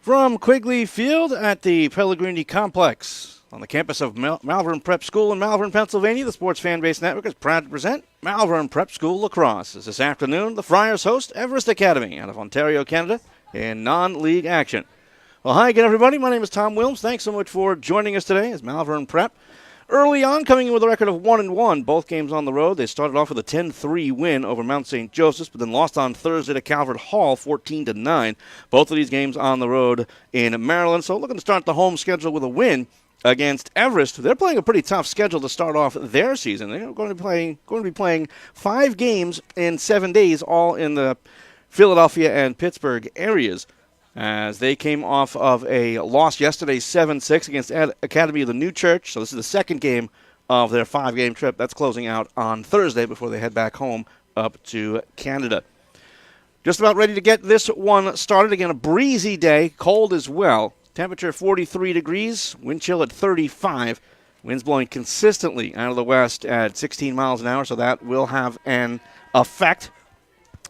From Quigley Field at the Pellegrini Complex on the campus of Malvern Prep School in Malvern, Pennsylvania, the Sports Fan Base Network is proud to present Malvern Prep School Lacrosse. As this afternoon, the Friars host Everest Academy out of Ontario, Canada in non-league action. Well, hi again, everybody. My name is Tom Wilms. Thanks so much for joining us today as Malvern Prep. Early on, coming in with a record of 1-1, both games on the road. They started off with a 10-3 win over Mount St. Joseph's, but then lost on Thursday to Calvert Hall, 14-9. Both of these games on the road in Maryland. So looking to start the home schedule with a win against Everest. They're playing a pretty tough schedule to start off their season. They're going to be playing 5 games in 7 days, all in the Philadelphia and Pittsburgh areas, as they came off of a loss yesterday, 7-6 against Academy of the New Church. So this is the second game of their 5-game trip. That's closing out on Thursday before they head back home up to Canada. Just about ready to get this one started. Again, a breezy day, cold as well. Temperature 43 degrees, wind chill at 35. Winds blowing consistently out of the west at 16 miles an hour, so that will have an effect,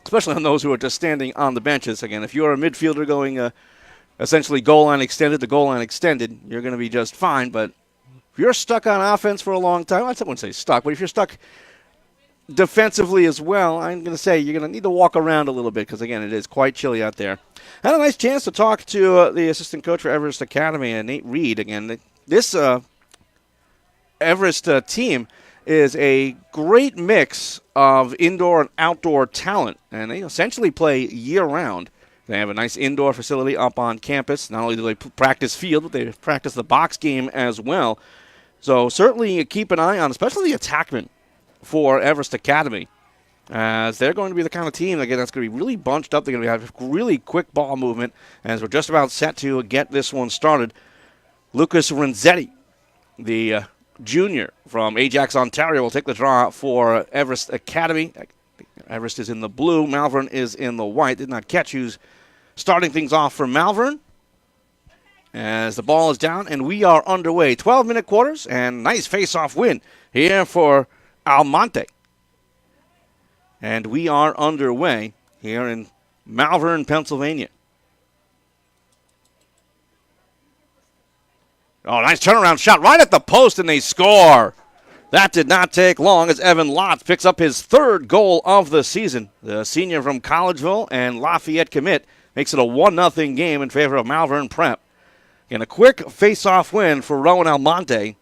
especially on those who are just standing on the benches. Again, if you're a midfielder going essentially goal line extended to goal line extended, you're going to be just fine. But if you're stuck on offense for a long time, I wouldn't say stuck, but if you're stuck defensively as well, I'm going to say you're going to need to walk around a little bit because, again, it is quite chilly out there. I had a nice chance to talk to the assistant coach for Everest Academy, Nate Reed. Again, this Everest team is a great mix of indoor and outdoor talent, and they essentially play year-round. They have a nice indoor facility up on campus. Not only do they practice field, but they practice the box game as well. So certainly keep an eye on, especially the attackmen for Everest Academy, as they're going to be the kind of team, again, that's going to be really bunched up. They're going to have really quick ball movement, as we're just about set to get this one started. Lucas Renzetti, the junior from Ajax, Ontario, will take the draw for Everest Academy. Everest is in the blue. Malvern is in the white. Did not catch who's starting things off for Malvern, as the ball is down, and we are underway. 12-minute quarters, and nice face-off win here for Almonte. And we are underway here in Malvern, Pennsylvania. Oh, nice turnaround shot right at the post, and they score. That did not take long as Evan Lotz picks up his 3rd goal of the season. The senior from Collegeville and Lafayette commit makes it a 1-0 game in favor of Malvern Prep. And a quick face-off win for Rowan Almonte,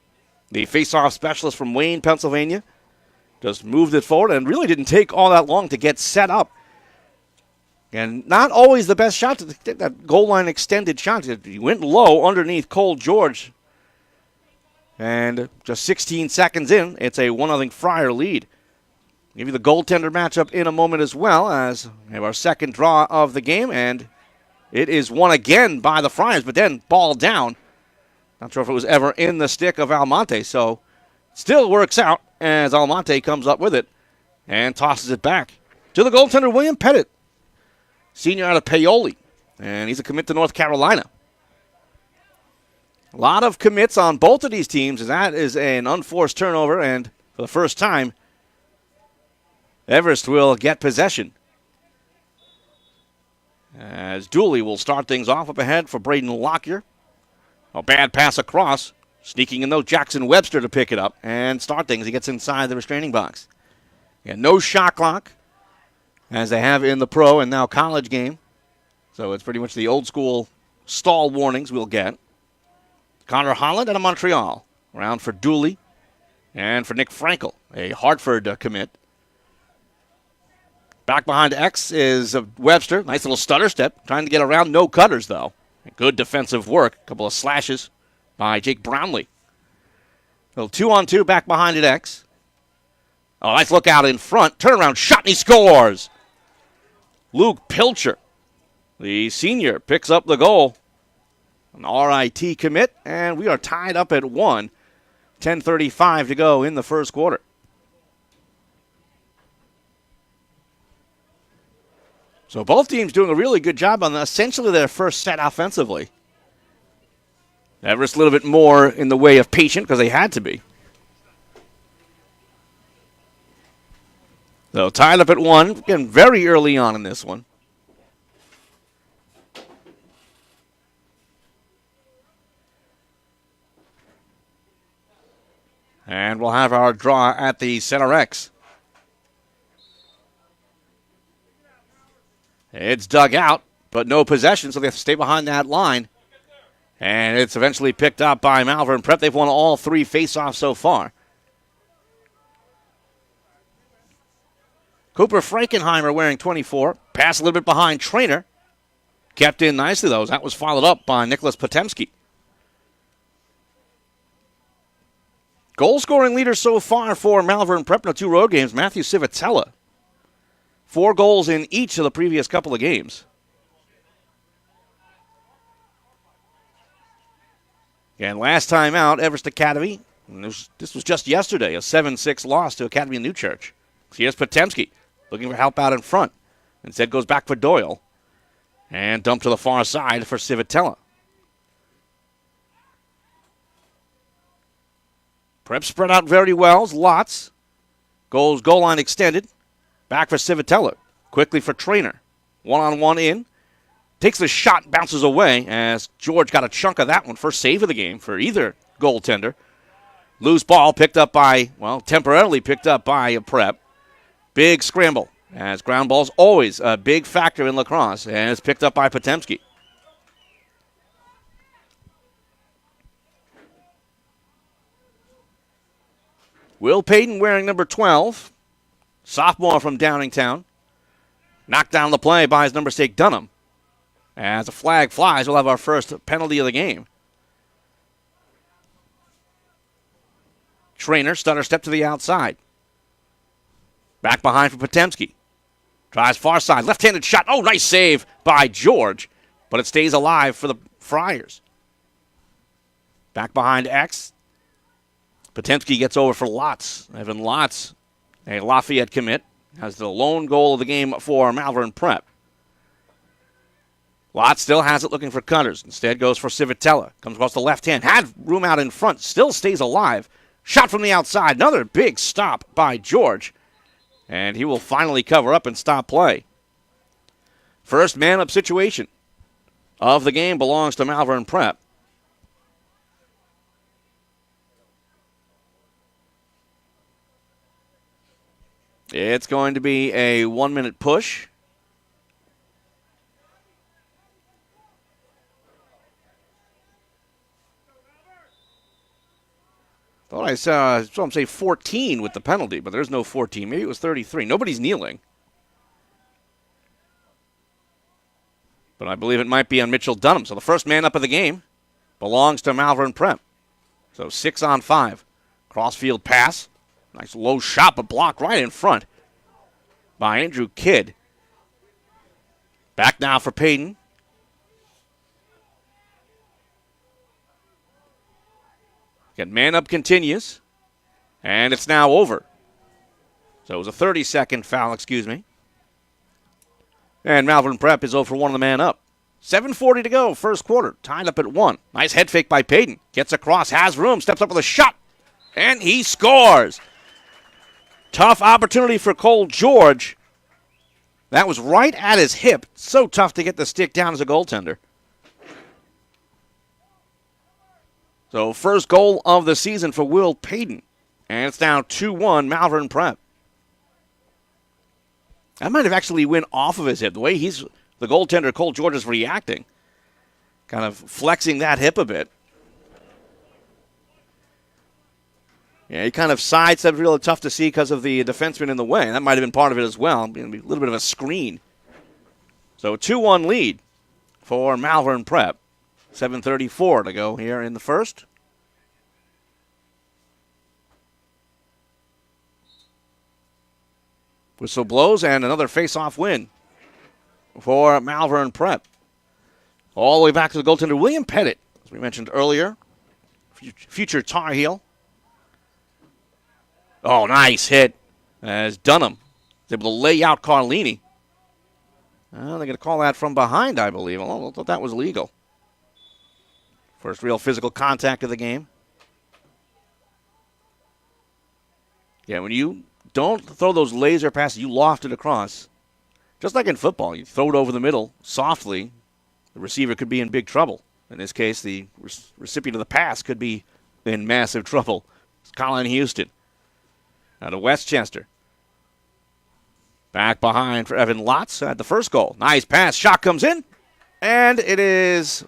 the face-off specialist from Wayne, Pennsylvania. Just moved it forward and really didn't take all that long to get set up. And not always the best shot to take that goal line extended shot. He went low underneath Cole George. And just 16 seconds in, it's a 1-0 Friar lead. Give you the goaltender matchup in a moment as well, as we have our second draw of the game. And it is won again by the Friars, but then ball down. Not sure if it was ever in the stick of Almonte, so still works out as Almonte comes up with it and tosses it back to the goaltender, William Pettit, senior out of Paoli, and he's a commit to North Carolina. A lot of commits on both of these teams, as that is an unforced turnover, and for the first time, Everest will get possession, as Dooley will start things off up ahead for Braden Lockyer. A bad pass across. Sneaking in, though, Jackson Webster to pick it up and start things. He gets inside the restraining box. Yeah, no shot clock, as they have in the pro and now college game. So it's pretty much the old school stall warnings we'll get. Connor Holland out of Montreal. Around for Dooley and for Nick Frankel, a Hartford commit. Back behind X is Webster. Nice little stutter step. Trying to get around. No cutters, though. Good defensive work. A couple of slashes by Jake Brownlee. A little 2-on-2 back behind it, X. Oh, nice look out in front. Turnaround shot, and he scores. Luke Pilcher, the senior, picks up the goal. An RIT commit, and we are tied up at 1. 10:35 to go in the first quarter. So both teams doing a really good job on essentially their first set offensively. Everest a little bit more in the way of patient because they had to be. So tied up at 1, again, very early on in this one. And we'll have our draw at the center X. It's dug out, but no possession, so they have to stay behind that line. And it's eventually picked up by Malvern Prep. They've won all 3 faceoffs so far. Cooper Frankenheimer wearing 24. Pass a little bit behind Trainer. Kept in nicely, though. That was followed up by Nicholas Potemski. Goal-scoring leader so far for Malvern Prep in the 2 road games, Matthew Civitella. 4 goals in each of the previous couple of games. And last time out, Everest Academy, this was just yesterday, a 7-6 loss to Academy of Newchurch. So here's Potemski looking for help out in front. Instead goes back for Doyle. And dumped to the far side for Civitella. Prep spread out very well. Lots. Goal line extended. Back for Civitella. Quickly for Trainer. One-on-one in. Takes the shot, bounces away as George got a chunk of that one. First save of the game for either goaltender. Loose ball picked up by, temporarily picked up by a Prep. Big scramble as ground ball's always a big factor in lacrosse, and it's picked up by Potemski. Will Payton wearing number 12. Sophomore from Downingtown. Knocked down the play by his number 6, Dunham. As a flag flies, we'll have our first penalty of the game. Trainer, stutter step to the outside. Back behind for Potemski. Tries far side, left-handed shot. Oh, nice save by George, but it stays alive for the Friars. Back behind X. Potemski gets over for Lotz. Evan Lotz, a Lafayette commit, has the lone goal of the game for Malvern Prep. Lotz still has it looking for cutters. Instead goes for Civitella. Comes across the left hand. Had room out in front. Still stays alive. Shot from the outside. Another big stop by George. And he will finally cover up and stop play. First man-up situation of the game belongs to Malvern Prep. It's going to be a 1-minute push. Thought I saw some say 14 with the penalty, but there's no 14. Maybe it was 33. Nobody's kneeling. But I believe it might be on Mitchell Dunham. So the first man up of the game belongs to Malvern Prep. So 6-on-5. Crossfield pass. Nice low shot, but blocked right in front by Andrew Kidd. Back now for Payton. Again, man-up continues, and it's now over. So it was a 30-second foul, excuse me. And Malvern Prep is 0 for 1 on the man-up. 7:40 to go, first quarter, tied up at 1. Nice head fake by Payton. Gets across, has room, steps up with a shot, and he scores. Tough opportunity for Cole George. That was right at his hip. So tough to get the stick down as a goaltender. So first goal of the season for Will Payton. And it's now 2-1 Malvern Prep. That might have actually went off of his hip. The way the goaltender, Cole George, is reacting. Kind of flexing that hip a bit. Yeah, he kind of sidestepped, really tough to see because of the defenseman in the way. That might have been part of it as well. A little bit of a screen. So a 2-1 lead for Malvern Prep. 7:34 to go here in the first. Whistle blows and another face-off win for Malvern Prep. All the way back to the goaltender, William Pettit, as we mentioned earlier, future Tar Heel. Oh, nice hit as Dunham is able to lay out Carlini. Well, they're going to call that from behind, I believe. I thought that was legal. First real physical contact of the game. Yeah, when you don't throw those laser passes, you loft it across. Just like in football, you throw it over the middle softly, the receiver could be in big trouble. In this case, the recipient of the pass could be in massive trouble. Colin Houston out of Westchester. Back behind for Evan Lotz at the first goal. Nice pass. Shot comes in. And it is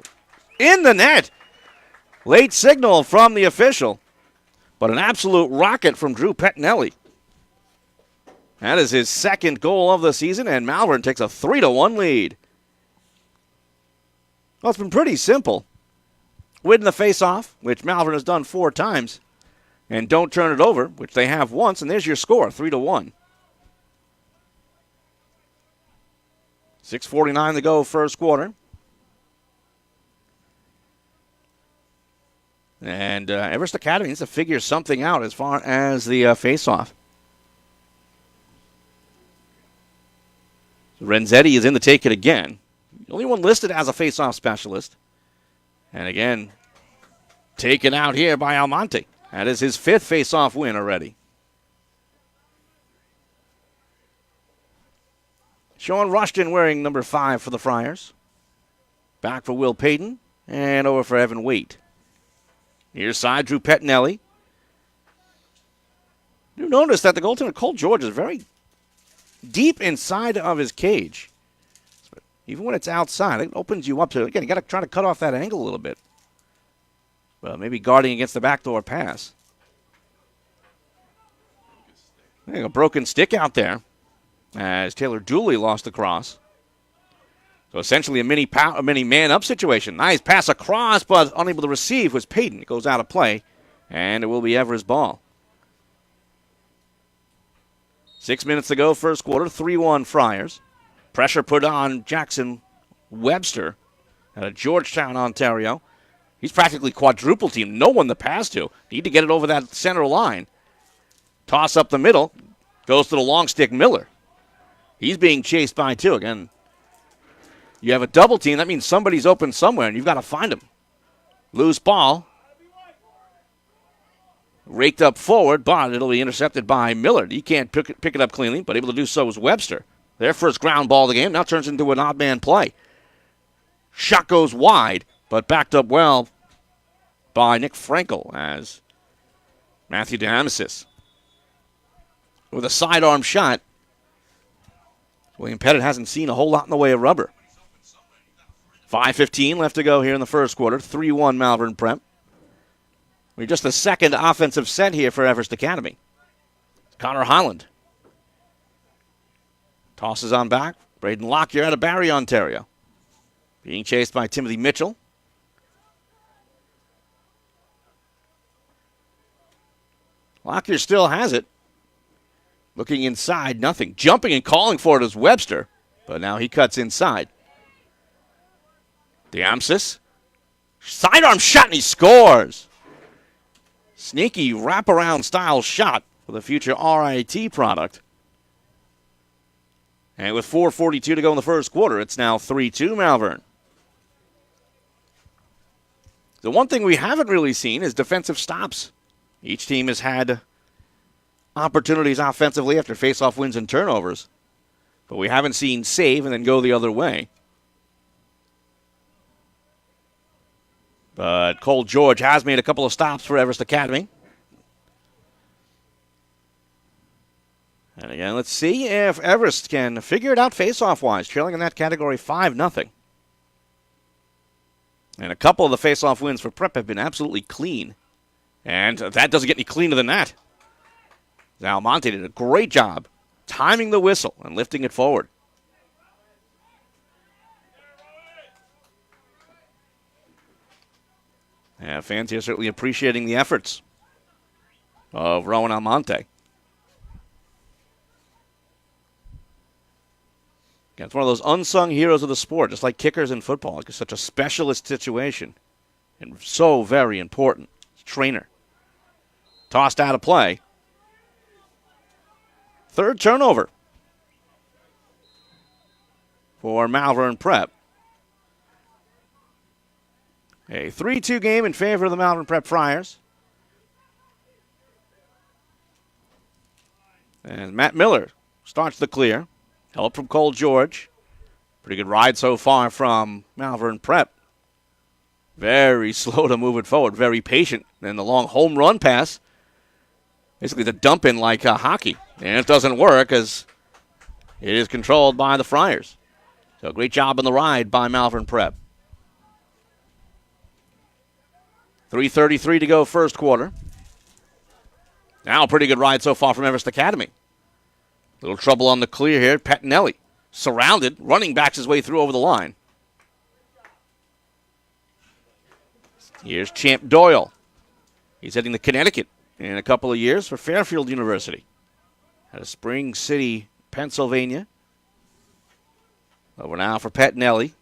in the net. Late signal from the official. But an absolute rocket from Drew Pettinelli. That is his second goal of the season, and Malvern takes a 3-1 lead. Well, it's been pretty simple. Win the face-off, which Malvern has done 4 times, and don't turn it over, which they have once, and there's your score, 3-1. 6:49 to go first quarter. And Everest Academy needs to figure something out as far as the face-off. So Renzetti is in to take it again. The only one listed as a face-off specialist. And again, taken out here by Almonte. That is his 5th face-off win already. Sean Rushton wearing number 5 for the Friars. Back for Will Payton. And over for Evan Waite. Near side, Drew Pettinelli. You notice that the goaltender, Cole George, is very deep inside of his cage. Even when it's outside, it opens you up to, again, you got to try to cut off that angle a little bit. Well, maybe guarding against the backdoor pass. A broken stick out there as Taylor Dooley lost the cross. So essentially a mini man-up situation. Nice pass across, but unable to receive was Payton. It goes out of play, and it will be Everest ball. 6 minutes to go, first quarter, 3-1 Friars. Pressure put on Jackson Webster out of Georgetown, Ontario. He's practically quadruple teamed. No one to pass to. Need to get it over that center line. Toss up the middle. Goes to the long stick, Miller. He's being chased by 2. Again, you have a double team. That means somebody's open somewhere, and you've got to find him. Loose ball. Raked up forward, but it'll be intercepted by Miller. He can't pick it up cleanly, but able to do so is Webster. Their first ground ball of the game now turns into an odd man play. Shot goes wide, but backed up well by Nick Frankel as Matthew DeAmesis with a sidearm shot. William Pettit hasn't seen a whole lot in the way of rubber. 5:15 left to go here in the first quarter. 3-1 Malvern Prep. We're just the second offensive set here for Everest Academy. Connor Holland tosses on back. Braden Lockyer out of Barrie, Ontario. Being chased by Timothy Mitchell. Lockyer still has it. Looking inside, nothing. Jumping and calling for it is Webster, but now he cuts inside. DeAmsis. Sidearm shot, and he scores. Sneaky wraparound style shot for the future RIT product. And with 4:42 to go in the first quarter, it's now 3-2 Malvern. The one thing we haven't really seen is defensive stops. Each team has had opportunities offensively after faceoff wins and turnovers, but we haven't seen save and then go the other way. But Cole George has made a couple of stops for Everest Academy. And again, let's see if Everest can figure it out face-off-wise, trailing in that category 5-0. And a couple of the face-off wins for Prep have been absolutely clean. And that doesn't get any cleaner than that. Almonte did a great job timing the whistle and lifting it forward. Yeah, fans here certainly appreciating the efforts of Rowan Almonte. Again, it's one of those unsung heroes of the sport, just like kickers in football. It's such a specialist situation and so very important. Trainer. Tossed out of play. Third turnover for Malvern Prep. A 3-2 game in favor of the Malvern Prep Friars. And Matt Miller starts the clear. Help from Cole George. Pretty good ride so far from Malvern Prep. Very slow to move it forward. Very patient. And the long home run pass Basically the dump in like hockey. And it doesn't work as it is controlled by the Friars. So great job on the ride by Malvern Prep. 3:33 to go first quarter. Now a pretty good ride so far from Everest Academy. Little trouble on the clear here. Pettinelli surrounded, running backs his way through over the line. Here's Champ Doyle. He's heading to Connecticut in a couple of years for Fairfield University out of Spring City, Pennsylvania. Over now for Pettinelli.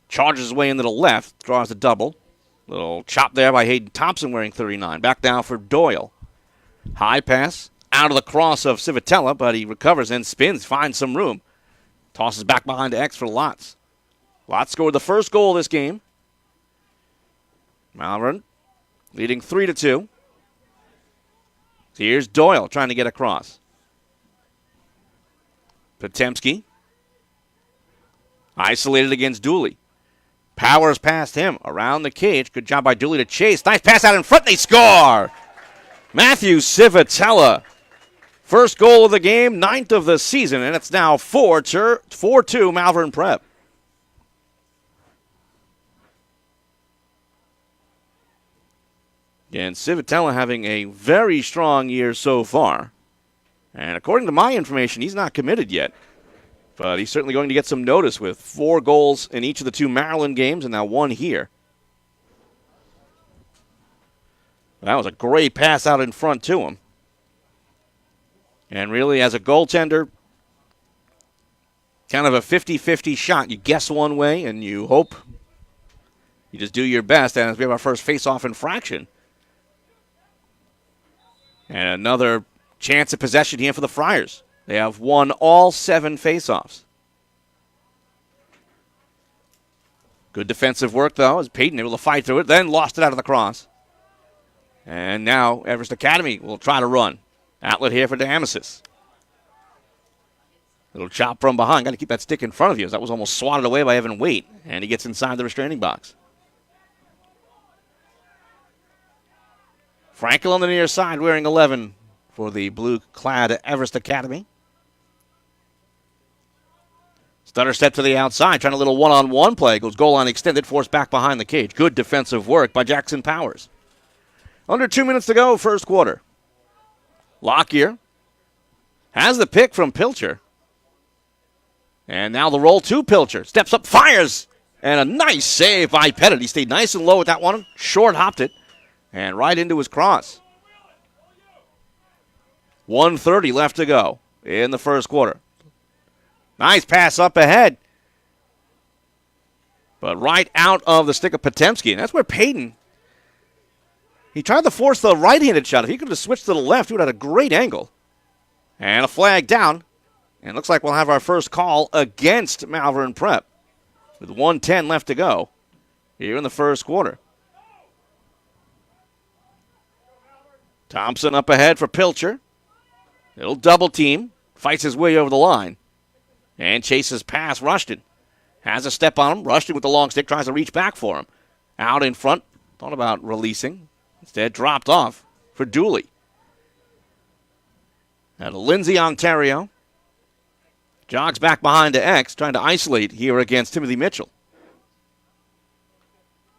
Charges his way into the left, draws a double. Little chop there by Hayden Thompson wearing 39. Back now for Doyle. High pass out of the cross of Civitella, but he recovers and spins, finds some room. Tosses back behind to X for Lotz. Lotz scored the first goal of this game. Malvern leading 3-2. Here's Doyle trying to get across. Potemski isolated against Dooley. Powers past him around the cage. Good job by Dooley to chase. Nice pass out in front. They score. Matthew Civitella. First goal of the game, 9th of the season, and it's now 4-2 Malvern Prep. And Civitella having a very strong year so far. And according to my information, he's not committed yet. But he's certainly going to get some notice with 4 goals in each of the 2 Maryland games and now 1 here. That was a great pass out in front to him. And really, as a goaltender, kind of a 50-50 shot. You guess one way and you hope. You just do your best. And as we have our first face-off infraction. And another chance of possession here for the Friars. They have won all 7 faceoffs. Good defensive work, though, as Peyton able to fight through it, then lost it out of the cross. And now Everest Academy will try to run. Outlet here for Damasis. Little chop from behind. Got to keep that stick in front of you, as that was almost swatted away by Evan Waite, and he gets inside the restraining box. Frankel on the near side wearing 11 for the blue-clad Everest Academy. Stutter step to the outside, trying a little one-on-one play. Goes goal line extended, forced back behind the cage. Good defensive work by Jackson Powers. Under 2 minutes to go, first quarter. Lockyer has the pick from Pilcher. And now the roll to Pilcher. Steps up, fires, and a nice save by Pettit. He stayed nice and low with that one. Short-hopped it, and right into his cross. 1:30 left to go in the first quarter. Nice pass up ahead. But right out of the stick of Potemski. And that's where Peyton, he tried to force the right-handed shot. If he could have switched to the left, he would have had a great angle. And a flag down. And it looks like we'll have our first call against Malvern Prep. With 1:10 left to go here in the first quarter. Thompson up ahead for Pilcher. Little double team. Fights his way over the line. And chases past Rushton. Has a step on him. Rushton with the long stick tries to reach back for him. Out in front. Thought about releasing. Instead dropped off for Dooley. Now to Lindsay, Ontario. Jogs back behind to X, trying to isolate here against Timothy Mitchell.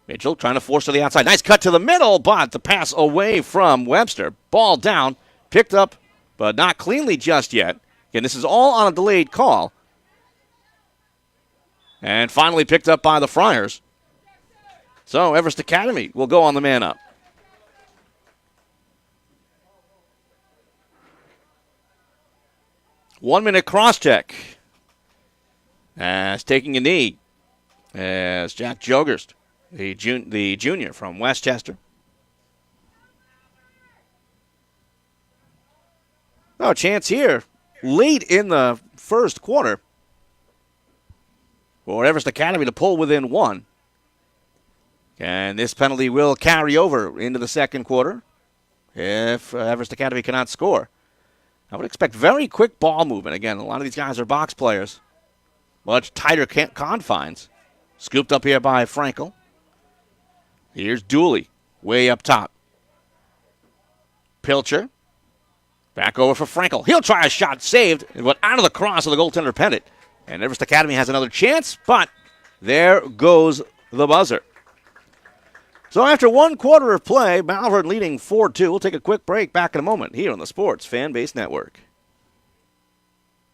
Mitchell trying to force to the outside. Nice cut to the middle, but the pass away from Webster. Ball down, picked up, but not cleanly just yet. Again, this is all on a delayed call. And finally picked up by the Friars. So Everest Academy will go on the man up. One-minute cross-check. As taking a knee as Jack Jogerst, the junior from Westchester. No chance here late in the first quarter for Everest Academy to pull within 1. And this penalty will carry over into the second quarter if Everest Academy cannot score. I would expect very quick ball movement. Again, a lot of these guys are box players. Much tighter confines. Scooped up here by Frankel. Here's Dooley, way up top. Pilcher Back over for Frankel. He'll try a shot, saved. It went out of the cross of the goaltender pennant. And Everest Academy has another chance, but there goes the buzzer. So after 1 quarter of play, Malvern leading 4-2. We'll take a quick break. Back in a moment here on the Sports Fan Base Network.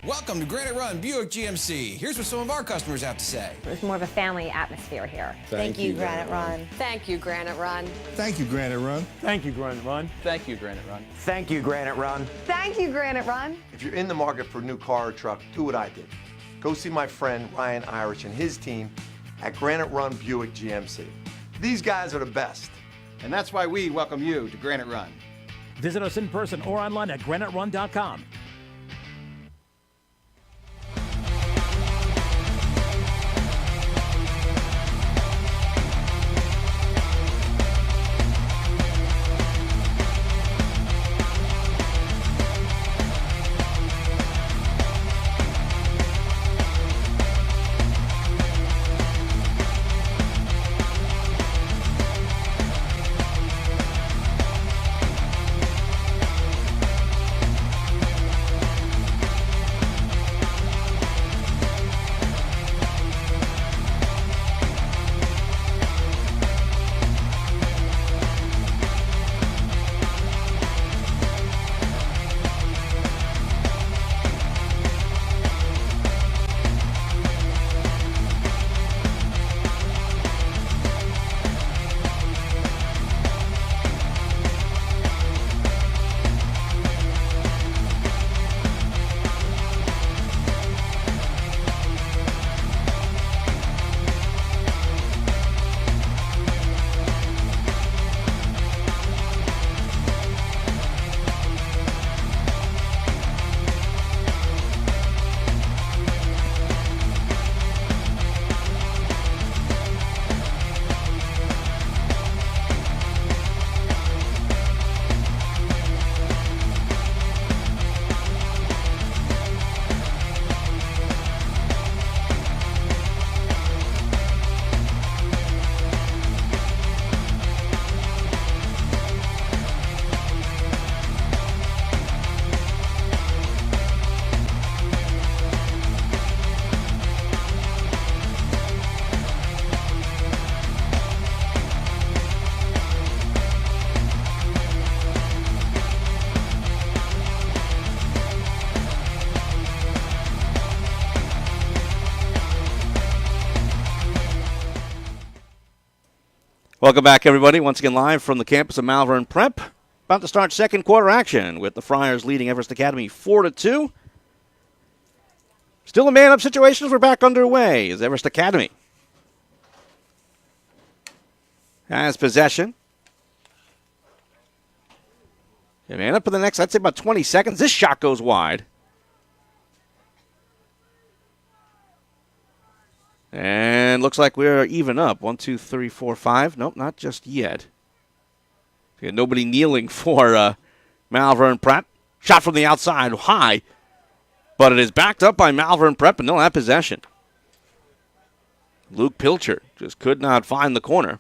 Welcome to Granite Run Buick GMC. Here's what some of our customers have to say. There's more of a family atmosphere here. Thank you, Granite Run. Thank you, Granite Run. Thank you, Granite Run. Thank you, Granite Run. Thank you, Granite Run. Thank you, Granite Run. Thank you, Granite Run. If you're in the market for a new car or truck, do what I did. Go see my friend Ryan Irish and his team at Granite Run Buick GMC. These guys are the best. And that's why we welcome you to Granite Run. Visit us in person or online at graniterun.com. Welcome back, everybody. Once again, live from the campus of Malvern Prep. About to start second quarter action with the Friars leading Everest Academy 4-2. Still a man-up situation as we're back underway as Everest Academy has possession. Yeah, man up for the next, I'd say about 20 seconds. This shot goes wide. And looks like we're even up. 1, 2, 3, 4, 5. Nope, not just yet. Nobody kneeling for Malvern Prep. Shot from the outside, high. But it is backed up by Malvern Prep, and they'll have possession. Luke Pilcher just could not find the corner.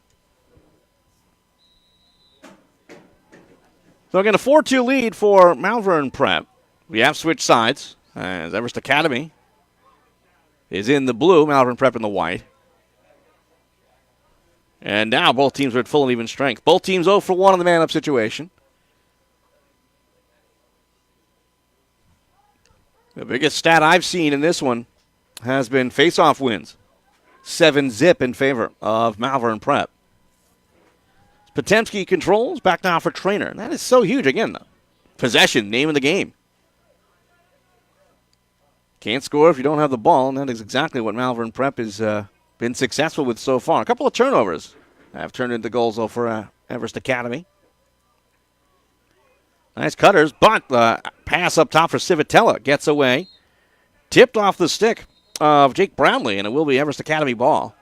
So again, a 4-2 lead for Malvern Prep. We have switched sides as Everest Academy is in the blue, Malvern Prep in the white. And now both teams are at full and even strength. Both teams 0 for 1 in the man-up situation. The biggest stat I've seen in this one has been face-off wins. 7-0 in favor of Malvern Prep. Potemski controls, back now for Trainer. And that is so huge. Again, possession, name of the game. Can't score if you don't have the ball, and that is exactly what Malvern Prep has been successful with so far. A couple of turnovers have turned into goals, though, for Everest Academy. Nice cutters, but pass up top for Civitella. Gets away. Tipped off the stick of Jake Brownlee, and it will be Everest Academy ball.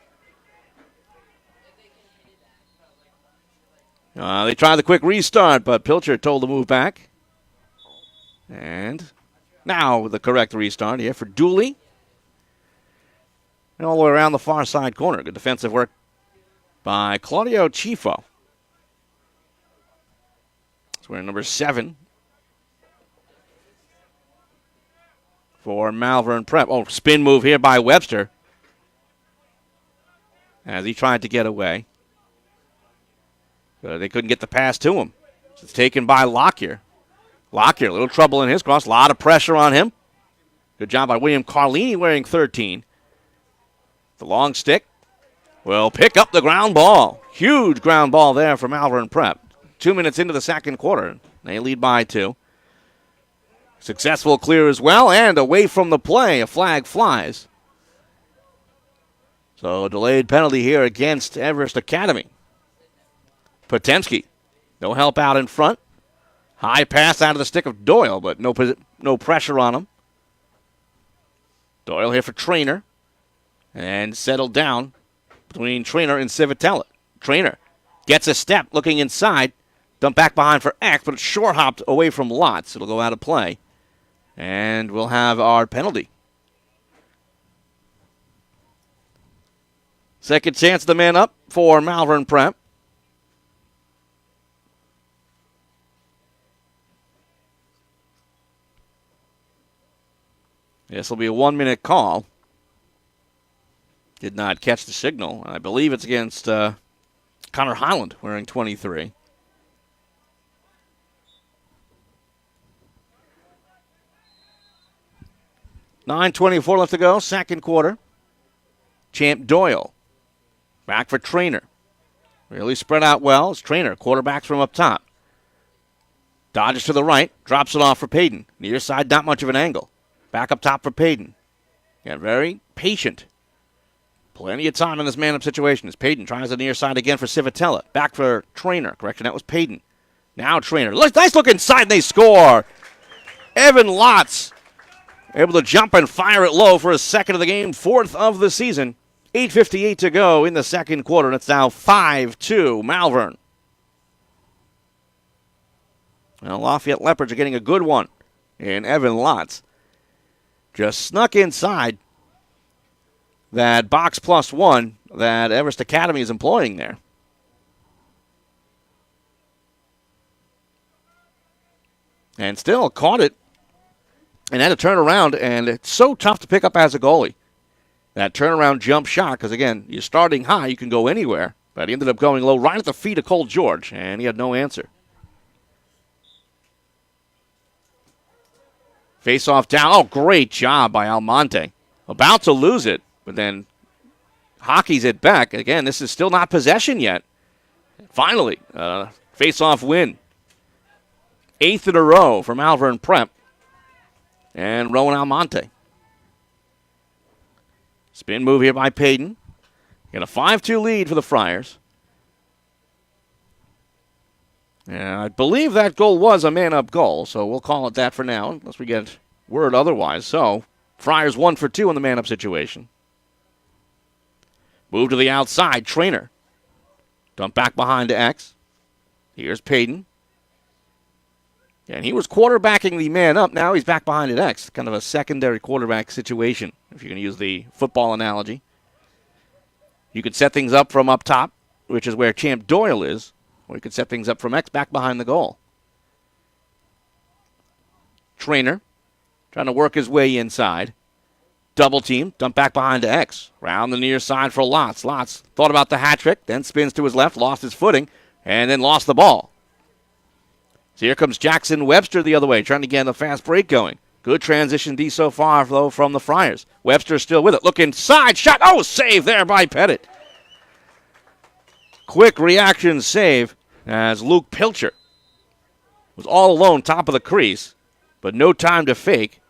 They tried the quick restart, but Pilcher told to move back. And now the correct restart here for Dooley. And all the way around the far side corner. Good defensive work by Claudio Chifo. That's wearing number 7. for Malvern Prep. Oh, spin move here by Webster as he tried to get away. They couldn't get the pass to him. It's taken by Lockyer. Lockyer, a little trouble in his cross. A lot of pressure on him. Good job by William Carlini wearing 13. The long stick will pick up the ground ball. Huge ground ball there for Malvern Prep. 2 minutes into the second quarter. They lead by 2. Successful clear as well, and away from the play, a flag flies. So a delayed penalty here against Everest Academy. Potemski, no help out in front. High pass out of the stick of Doyle, but no pressure on him. Doyle here for Trainer, and settled down between Trainer and Civitella. Trainer gets a step, looking inside. Dump back behind for X, but it's short hopped away from Lotz. It'll go out of play. And we'll have our penalty. Second chance, the man up for Malvern Prep. This will be a 1-minute call. Did not catch the signal. I believe it's against Connor Highland wearing 23. .9:24 left to go, second quarter. Champ Doyle back for Trainer. Really spread out well. It's Trainer, quarterbacks from up top. Dodges to the right, drops it off for Payton. Near side, not much of an angle. Back up top for Payton. Yeah, very patient. Plenty of time in this man-up situation as Payton tries the near side again for Civitella. Back for Trainer. Correction, that was Payton. Now Trainer. Nice look inside, and they score. Evan Lotz able to jump and fire it low for his second of the game, fourth of the season. 8:58 to go in the second quarter, and it's now 5-2 Malvern. Well, Lafayette Leopards are getting a good one in Evan Lotz. Just snuck inside that box +1 that Everest Academy is employing there. And still caught it and had to turn around, and it's so tough to pick up as a goalie. That turnaround jump shot, because again, you're starting high, you can go anywhere, but he ended up going low right at the feet of Cole George, and he had no answer. Face-off down. Oh, great job by Almonte. About to lose it, but then hockey's it back. Again, this is still not possession yet. Finally, face-off win. 8th in a row for Malvern Prep and Rowan Almonte. Spin move here by Payton. Got a 5-2 lead for the Friars. And I believe that goal was a man-up goal, so we'll call it that for now, unless we get word otherwise. So, Friars 1 for 2 in the man-up situation. Move to the outside, Trainer. Dump back behind to X. Here's Payton. And he was quarterbacking the man up. Now he's back behind at X. Kind of a secondary quarterback situation, if you're going to use the football analogy. You could set things up from up top, which is where Champ Doyle is, or you could set things up from X back behind the goal. Trainer trying to work his way inside. Double team, dump back behind to X. Round the near side for Lotz. Lotz thought about the hat trick, then spins to his left, lost his footing, and then lost the ball. So here comes Jackson Webster the other way, trying to get a fast break going. Good transition D so far, though, from the Friars. Webster still with it. Look inside. Shot. Oh, save there by Pettit. Quick reaction save as Luke Pilcher was all alone top of the crease, but no time to fake.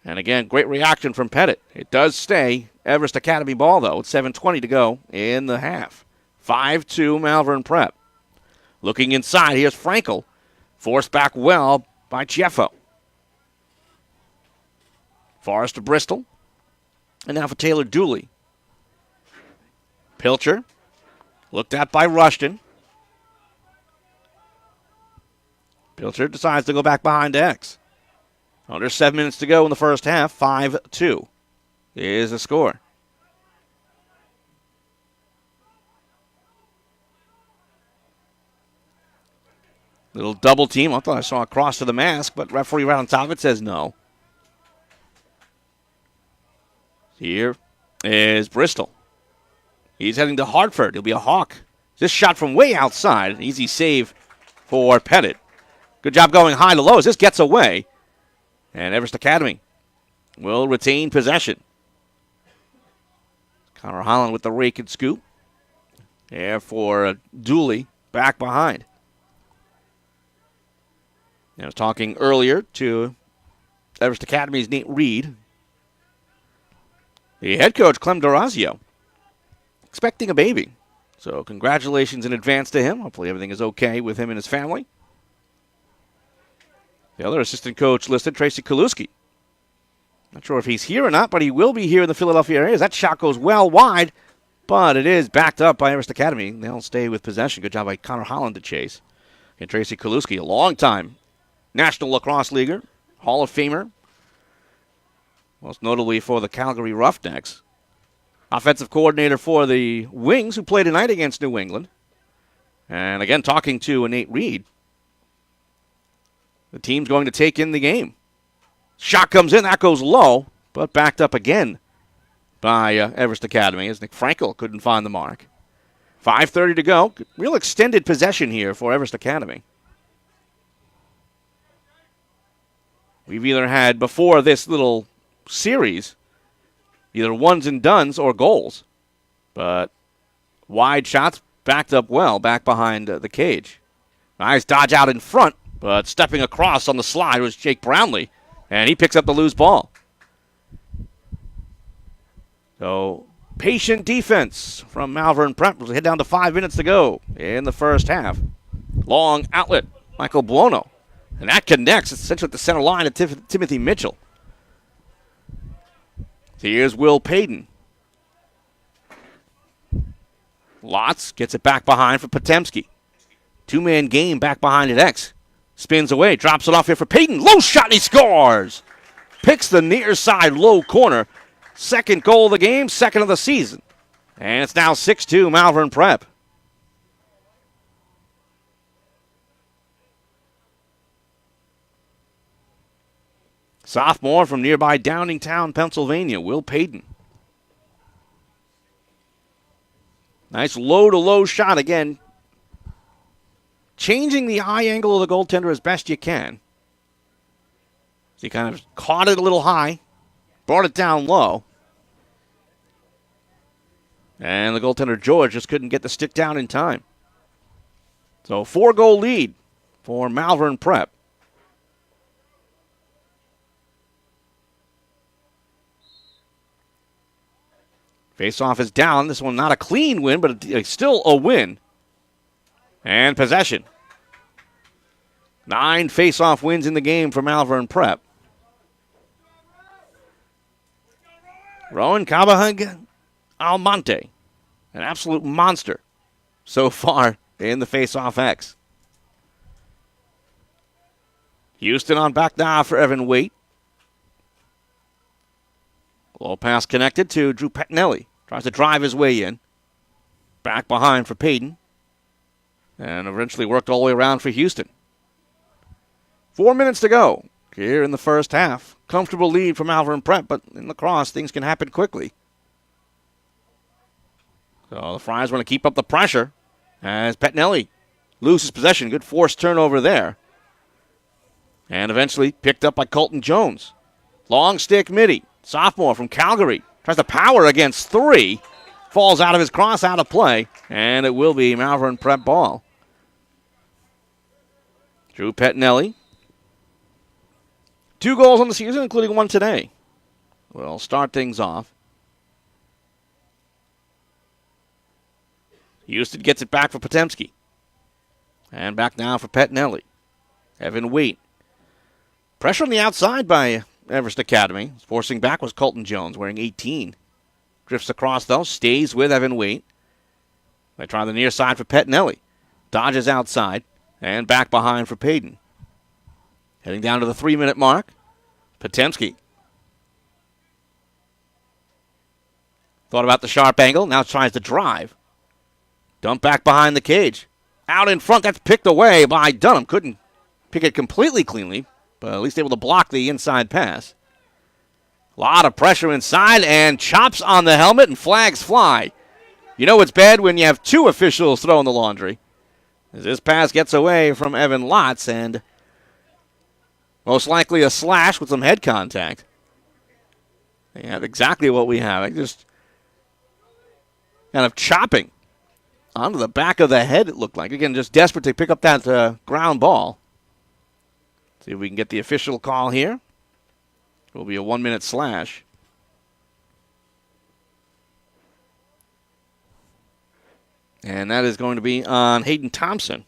And again, great reaction from Pettit. It does stay Everest Academy ball, though. It's 7:20 to go in the half. 5-2 Malvern Prep. Looking inside, here's Frankel. Forced back well by Chieffo. Forrest to Bristol. And now for Taylor Dooley. Pilcher. Looked at by Rushton. Pilcher decides to go back behind X. Under 7 minutes to go in the first half. 5-2 is the score. Little double team. I thought I saw a cross to the mask, but referee right on top of it says no. Here is Bristol. He's heading to Hartford. He'll be a Hawk. This shot from way outside. An easy save for Pettit. Good job going high to low as this gets away. And Everest Academy will retain possession. Connor Holland with the rake and scoop. There for Dooley back behind. I was talking earlier to Everest Academy's Nate Reed. The head coach, Clem D'Orazio, expecting a baby. So congratulations in advance to him. Hopefully everything is okay with him and his family. The other assistant coach listed, Tracy Kaluski. Not sure if he's here or not, but he will be here in the Philadelphia area. That shot goes well wide, but it is backed up by Everest Academy. They'll stay with possession. Good job by Connor Holland to chase. And Tracy Kaluski, a long-time National Lacrosse Leaguer, Hall of Famer, most notably for the Calgary Roughnecks. Offensive coordinator for the Wings, who played tonight against New England. And again, talking to Nate Reed. The team's going to take in the game. Shot comes in, that goes low, but backed up again by Everest Academy as Nick Frankel couldn't find the mark. 5:30 to go. Real extended possession here for Everest Academy. We've either had, before this little series, either ones and dones or goals. But wide shots backed up well back behind the cage. Nice dodge out in front, but stepping across on the slide was Jake Brownlee, and he picks up the loose ball. So patient defense from Malvern Prep. We'll head down to 5 minutes to go in the first half. Long outlet, Michael Buono. And that connects essentially at the center line to Timothy Mitchell. Here's Will Payton. Lotz gets it back behind for Potemski. Two-man game back behind at X. Spins away, drops it off here for Payton. Low shot, and he scores! Picks the near side low corner. Second goal of the game, second of the season. And it's now 6-2 Malvern Prep. Sophomore from nearby Downingtown, Pennsylvania, Will Payton. Nice low-to-low shot again. Changing the eye angle of the goaltender as best you can. So he kind of caught it a little high, brought it down low. And the goaltender, George, just couldn't get the stick down in time. So 4-goal lead for Malvern Prep. Face-off is down. This one not a clean win, but still a win. And possession. 9 face-off wins in the game for Malvern Prep. Rowan Cabahug Almonte, an absolute monster so far in the face-off X. Houston on back now for Evan Waite. Low pass connected to Drew Pettinelli. Tries to drive his way in. Back behind for Payton. And eventually worked all the way around for Houston. 4 minutes to go here in the first half. Comfortable lead for Malvern Prep, but in lacrosse, things can happen quickly. So the Friars want to keep up the pressure as Pettinelli loses possession. Good forced turnover there. And eventually picked up by Colton Jones. Long stick midi. Sophomore from Calgary. Tries to power against 3. Falls out of his cross, out of play. And it will be Malvern Prep ball. Drew Pettinelli. 2 goals on the season, including 1 today. We'll start things off. Houston gets it back for Potemski. And back now for Pettinelli. Evan Waite. Pressure on the outside by Everest Academy. Forcing back was Colton Jones, wearing 18. Drifts across, though. Stays with Evan Waite. They try the near side for Pettinelli. Dodges outside. And back behind for Payton. Heading down to the 3-minute mark. Potemski. Thought about the sharp angle. Now tries to drive. Dump back behind the cage. Out in front. That's picked away by Dunham. Couldn't pick it completely cleanly, but at least able to block the inside pass. A lot of pressure inside and chops on the helmet and flags fly. You know it's bad when you have two officials throwing the laundry. As this pass gets away from Evan Lotz and most likely a slash with some head contact. They have exactly what we have. Just kind of chopping onto the back of the head, it looked like. Again, just desperate to pick up that ground ball. See if we can get the official call here. It will be a 1-minute slash. And that is going to be on Hayden Thompson.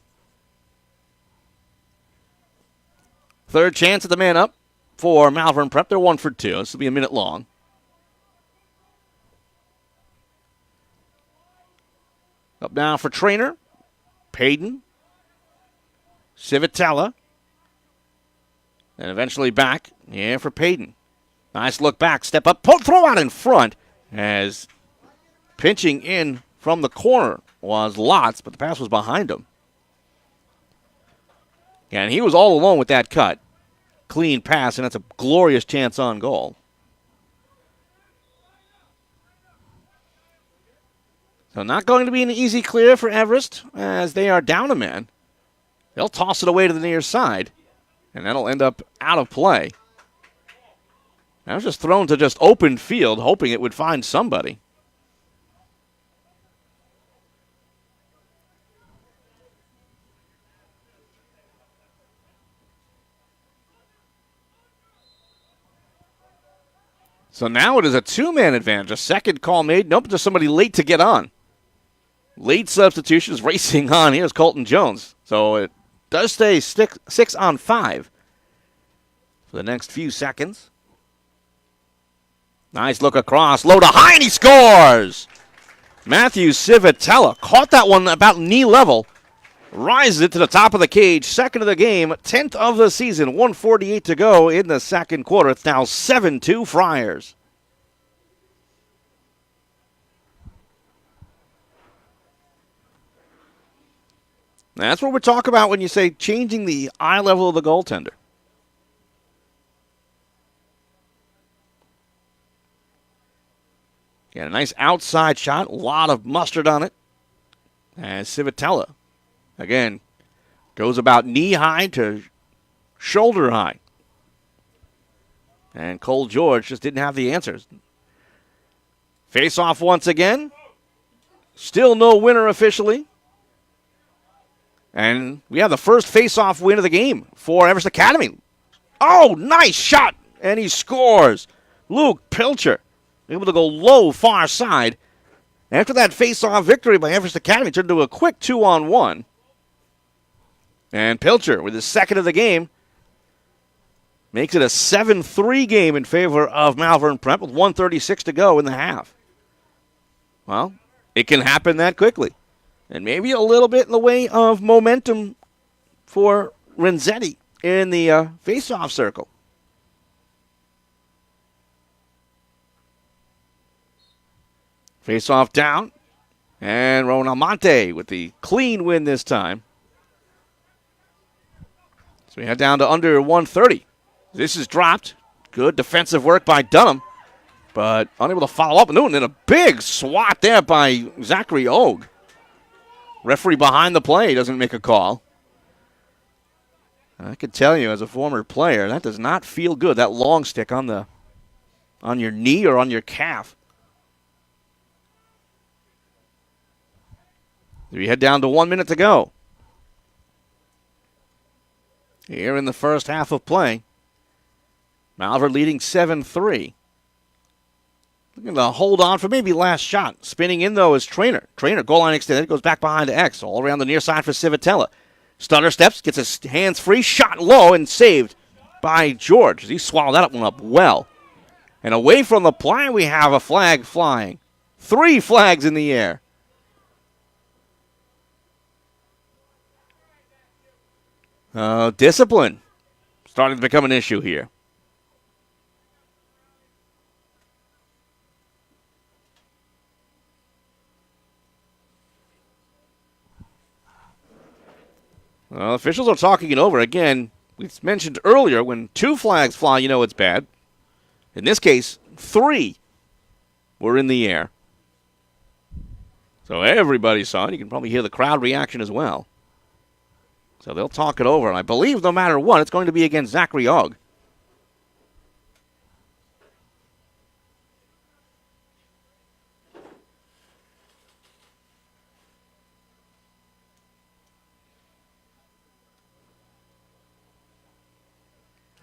Third chance at the man up for Malvern Prep. They're 1 for 2. This will be a minute long. Up now for Trainer. Payton. Civitella. And eventually back. Yeah, for Payton. Nice look back. Step up. Throw out in front. As pinching in from the corner was Lotz, but the pass was behind him. And he was all alone with that cut. Clean pass, and that's a glorious chance on goal. So not going to be an easy clear for Everest as they are down a man. They'll toss it away to the near side, and that'll end up out of play. That was just thrown to just open field, hoping it would find somebody. So now it is a two-man advantage. A second call made. Nope, just somebody late to get on. Late substitutions racing on. Here's Colton Jones. So it does stay 6 on 5 for the next few seconds. Nice look across. Low to high, and he scores! Matthew Civitella caught that one about knee level. Rises it to the top of the cage. Second of the game. 10th of the season. 1:48 to go in the second quarter. It's now 7-2 Friars. That's what we're talking about when you say changing the eye level of the goaltender. Got a nice outside shot. A lot of mustard on it. And Civitella, again, goes about knee-high to shoulder-high. And Cole George just didn't have the answers. Face-off once again. Still no winner officially. And we have the first face-off win of the game for Everest Academy. Oh, nice shot! And he scores. Luke Pilcher able to go low, far side. After that face-off victory by Everest Academy, turned into a quick 2-on-1. And Pilcher, with his second of the game, makes it a 7-3 game in favor of Malvern Prep with 1:36 to go in the half. Well, it can happen that quickly. And maybe a little bit in the way of momentum for Renzetti in the face-off circle. Face-off down. And Ron Almonte with the clean win this time. So we head down to under 130. This is dropped. Good defensive work by Dunham, but unable to follow up. And then a big swat there by Zachary Ogue. Referee behind the play doesn't make a call. I can tell you as a former player, that does not feel good, that long stick on your knee or on your calf. We head down to 1 minute to go. Here in the first half of play. Malvern leading 7-3. Looking to hold on for maybe last shot. Spinning in, though, is Trainer. Trainer, goal line extended, goes back behind to X. All around the near side for Civitella. Stutter steps, gets his hands free, shot low, and saved by George. He swallowed that one up well. And away from the play, we have a flag flying. 3 flags in the air. Discipline starting to become an issue here. Well, officials are talking it over. Again, we mentioned earlier, when 2 flags fly, you know it's bad. In this case, 3 were in the air. So everybody saw it. You can probably hear the crowd reaction as well. So they'll talk it over. And I believe no matter what, it's going to be against Zachary Ogg.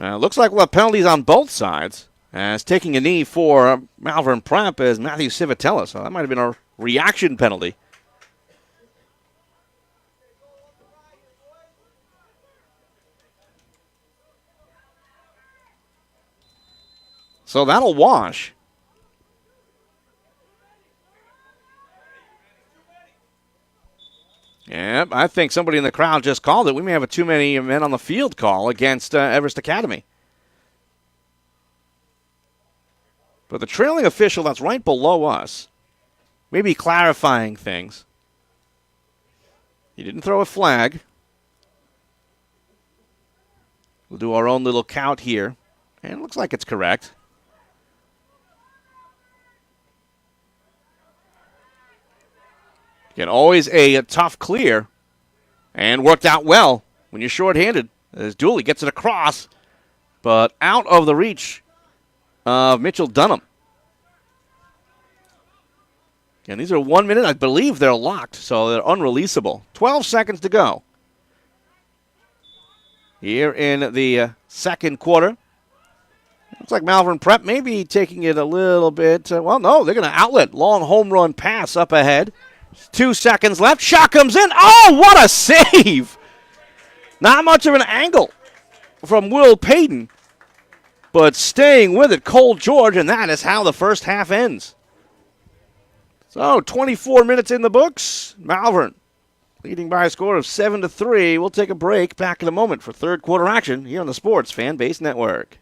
Looks like we'll have penalties on both sides. As taking a knee for Malvern Prep is Matthew Civitella. So that might have been a reaction penalty. So that'll wash. Yeah, I think somebody in the crowd just called it. We may have a too many men on the field call against Everest Academy. But the trailing official that's right below us, maybe clarifying things. He didn't throw a flag. We'll do our own little count here. And it looks like it's correct. Again, always a tough clear. And worked out well when you're shorthanded. As Dooley gets it across, but out of the reach of Mitchell Dunham. And these are 1 minute. I believe they're locked, so they're unreleasable. 12 seconds to go here in the second quarter. Looks like Malvern Prep maybe taking it a little bit. Well, no, they're going to outlet. Long home run pass up ahead. 2 seconds left. Shot comes in. Oh, what a save! Not much of an angle from Will Payton, but staying with it, Cole George, and that is how the first half ends. So, 24 minutes in the books. Malvern leading by a score of 7-3. We'll take a break. Back in a moment for third quarter action here on the Sports Fan Base Network.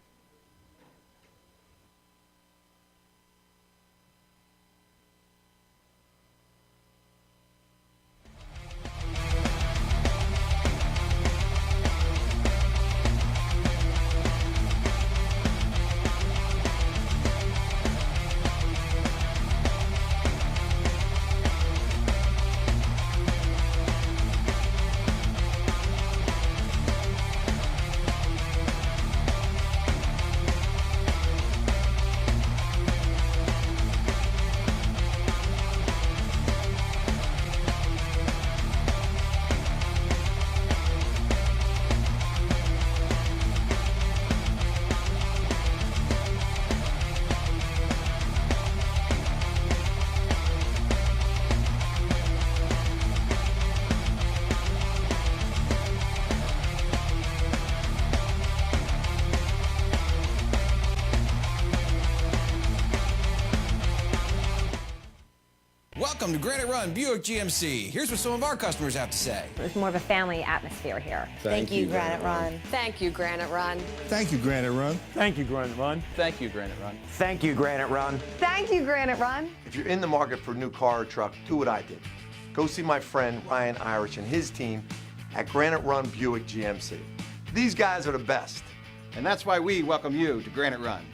Welcome to Granite Run Buick GMC. Here's what some of our customers have to say. There's more of a family atmosphere here. Thank you, Granite Run. Thank you, Granite Run. Thank you, Granite Run. Thank you, Granite Run. Thank you, Granite Run. Thank you, Granite Run. Thank you, Granite Run. If you're in the market for a new car or truck, do what I did. Go see my friend Ryan Irish and his team at Granite Run Buick GMC. These guys are the best. And that's why we welcome you to Granite Run.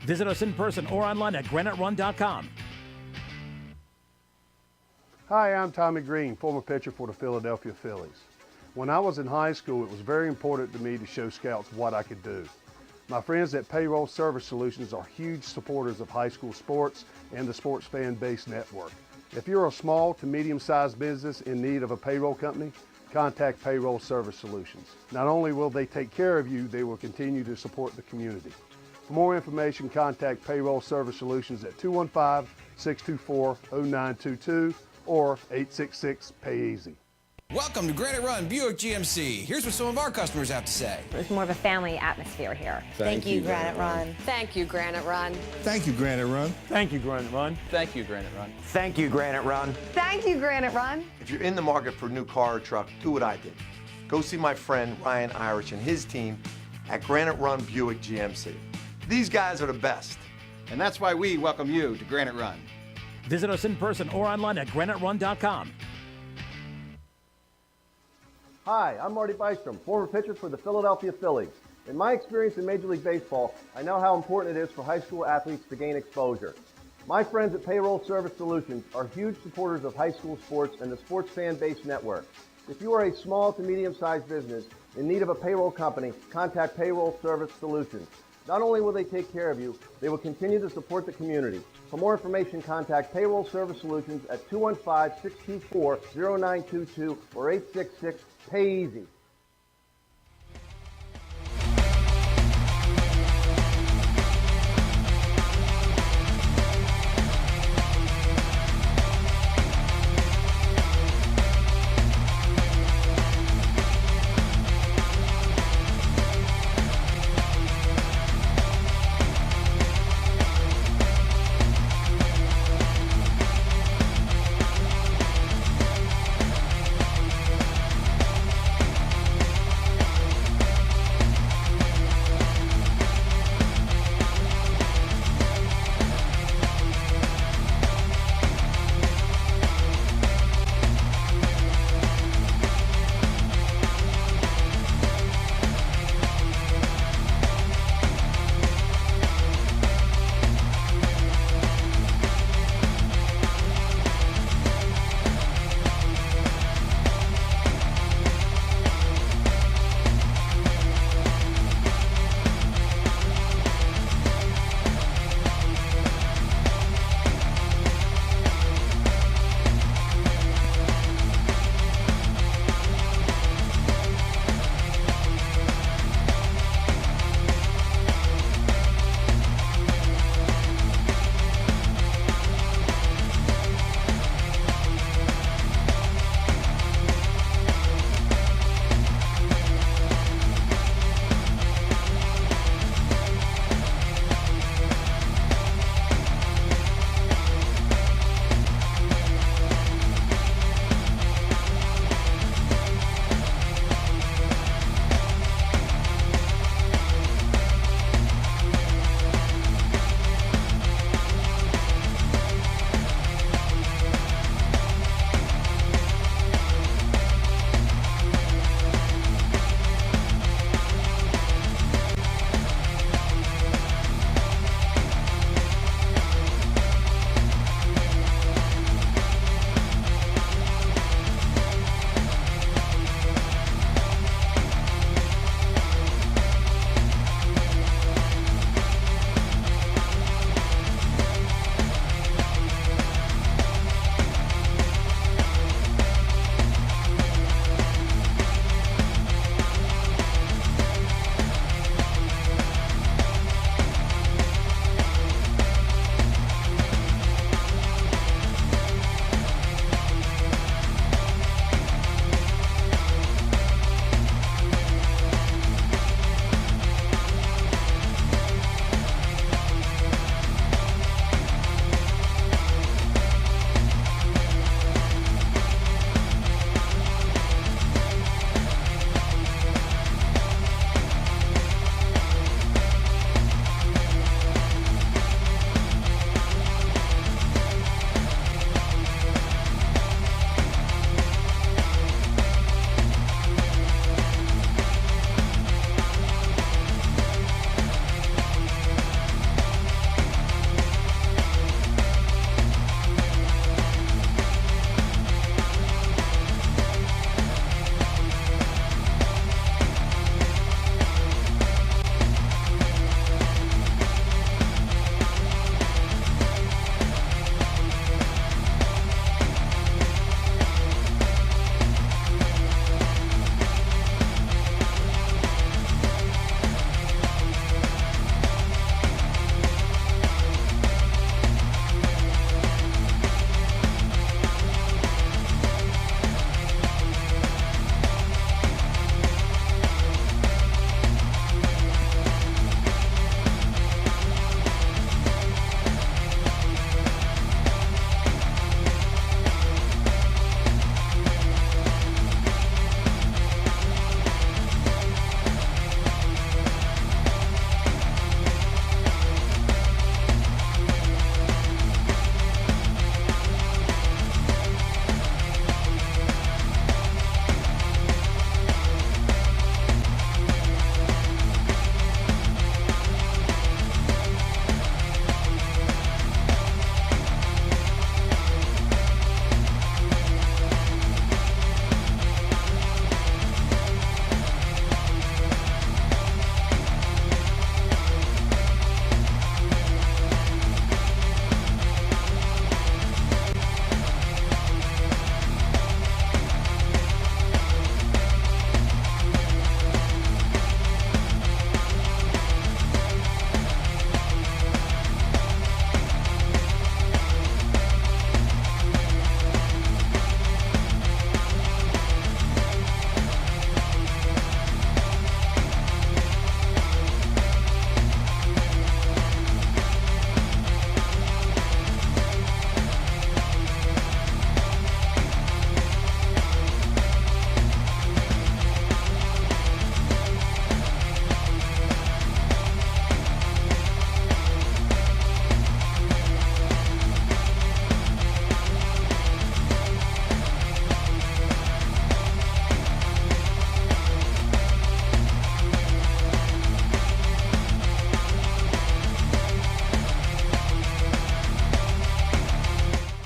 Visit us in person or online at graniterun.com. Hi, I'm Tommy Green, former pitcher for the Philadelphia Phillies. When I was in high school, it was very important to me to show scouts what I could do. My friends at Payroll Service Solutions are huge supporters of high school sports and the Sports Fan Base Network. If you're a small to medium-sized business in need of a payroll company, contact Payroll Service Solutions. Not only will they take care of you, they will continue to support the community. For more information, contact Payroll Service Solutions at 215-624-0922 or 866-PAY-EASY. Welcome to Granite Run Buick GMC. Here's what some of our customers have to say. There's more of a family atmosphere here. Thank you, Granite Run. Thank you, Granite Run. Thank you, Granite Run. Thank you, Granite Run. Thank you, Granite Run. Thank you, Granite Run. Thank you, Granite Run. If you're in the market for a new car or truck, do what I did. Go see my friend Ryan Irish and his team at Granite Run Buick GMC. These guys are the best. And that's why we welcome you to Granite Run. Visit us in person or online at graniterun.com. Hi, I'm Marty Bystrom, former pitcher for the Philadelphia Phillies. In my experience in Major League Baseball, I know how important it is for high school athletes to gain exposure. My friends at Payroll Service Solutions are huge supporters of high school sports and the Sports Fan Base Network. If you are a small to medium-sized business in need of a payroll company, contact Payroll Service Solutions. Not only will they take care of you, they will continue to support the community. For more information, contact Payroll Service Solutions at 215-624-0922 or 866-PAY-EASY.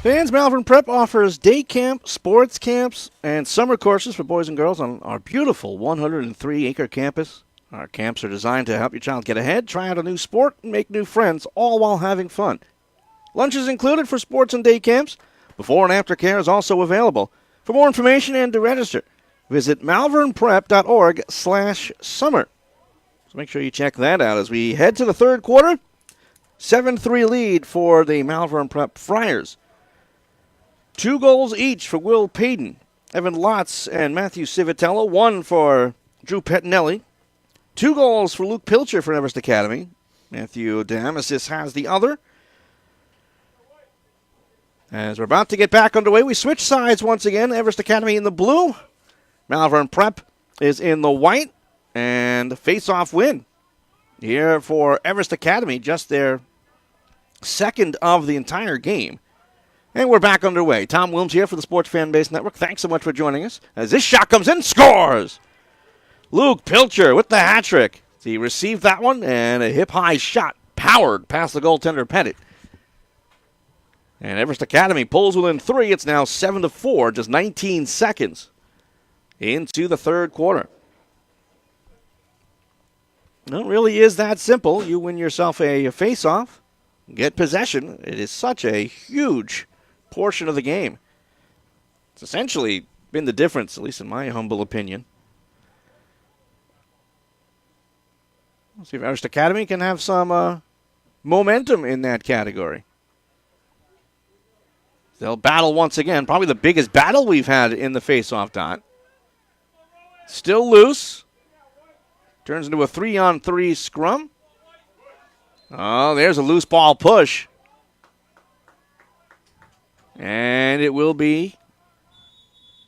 Fans, Malvern Prep offers day camp, sports camps, and summer courses for boys and girls on our beautiful 103-acre campus. Our camps are designed to help your child get ahead, try out a new sport, and make new friends, all while having fun. Lunch is included for sports and day camps. Before and after care is also available. For more information and to register, visit malvernprep.org/summer. So make sure you check that out as we head to the third quarter. 7-3 lead for the Malvern Prep Friars. 2 goals each for Will Payton, Evan Lotz, and Matthew Civitello. 1 for Drew Pettinelli. 2 goals for Luke Pilcher for Everest Academy. Matthew Damasis has the other. As we're about to get back underway, we switch sides once again. Everest Academy in the blue. Malvern Prep is in the white. And face-off win here for Everest Academy, just their second of the entire game. And we're back underway. Tom Wilms here for the Sports Fan Base Network. Thanks so much for joining us. As this shot comes in, scores! Luke Pilcher with the hat trick. He received that one, and a hip-high shot powered past the goaltender Pettit. And Everest Academy pulls within 3. It's now 7-4, just 19 seconds into the third quarter. Well, it really is that simple. You win yourself a face-off, get possession. It is such a huge portion of the game. It's essentially been the difference, at least in my humble opinion. Let's see if Everest Academy can have some momentum in that category. They'll battle once again. Probably the biggest battle we've had in the face-off dot. Still loose. Turns into a 3-on-3 scrum. Oh, there's a loose ball push. And it will be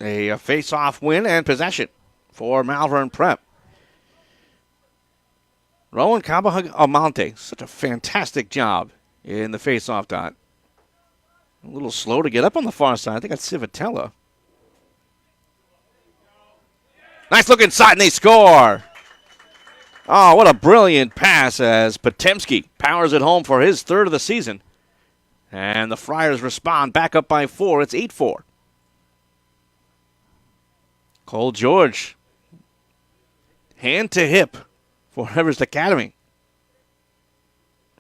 a face-off win and possession for Malvern Prep. Rowan Cabahagamante, such a fantastic job in the face-off dot. A little slow to get up on the far side. I think that's Civitella. Nice look inside, and they score. Oh, what a brilliant pass as Potemski powers it home for his third of the season. And the Friars respond back up by 4. It's 8-4. Cole George. Hand to hip for Everest Academy.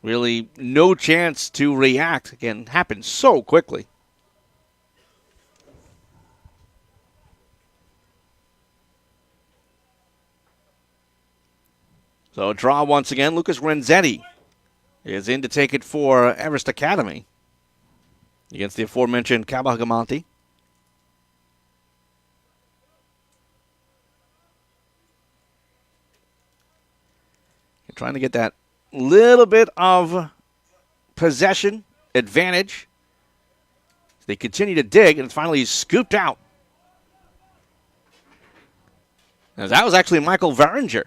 Really no chance to react. Again, happened so quickly. So a draw once again. Lucas Renzetti is in to take it for Everest Academy against the aforementioned Cabahagamante. You're trying to get that little bit of possession advantage. They continue to dig, and finally scooped out. Now, that was actually Michael Veringer.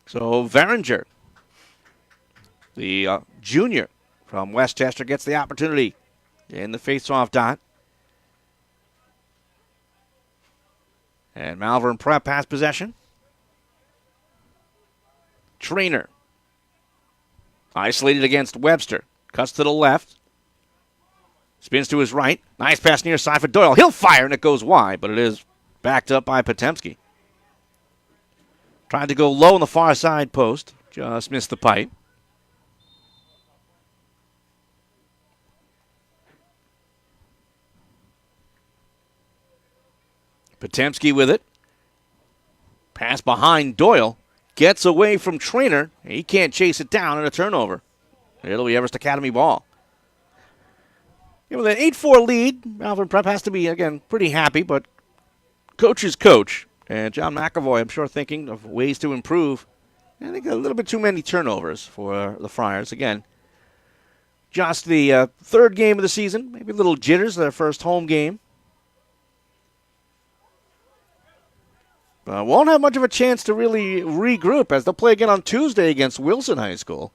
So Veringer, the junior from Westchester, gets the opportunity in the face-off dot. And Malvern Prep has possession. Trainer. Isolated against Webster. Cuts to the left. Spins to his right. Nice pass near side for Doyle. He'll fire, and it goes wide, but it is backed up by Potemski. Tried to go low on the far side post. Just missed the pipe. Potemski with it. Pass behind Doyle. Gets away from Trainer. He can't chase it down in a turnover. It'll be Everest Academy ball. With an 8-4 lead, Malvern Prep has to be, again, pretty happy, but coach is coach. And John McAvoy, I'm sure, thinking of ways to improve. I think a little bit too many turnovers for the Friars. Again, just the third game of the season. Maybe a little jitters, their first home game. Won't have much of a chance to really regroup as they'll play again on Tuesday against Wilson High School.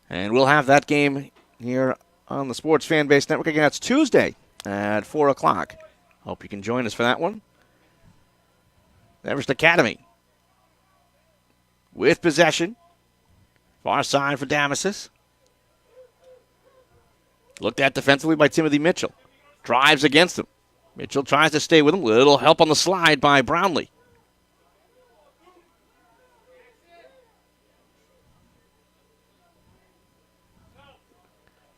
And we'll have that game here on the Sports Fan Base Network. Again, that's Tuesday at 4 o'clock. Hope you can join us for that one. Everest Academy with possession. Far side for Damasis. Looked at defensively by Timothy Mitchell. Drives against him. Mitchell tries to stay with him. Little help on the slide by Brownlee.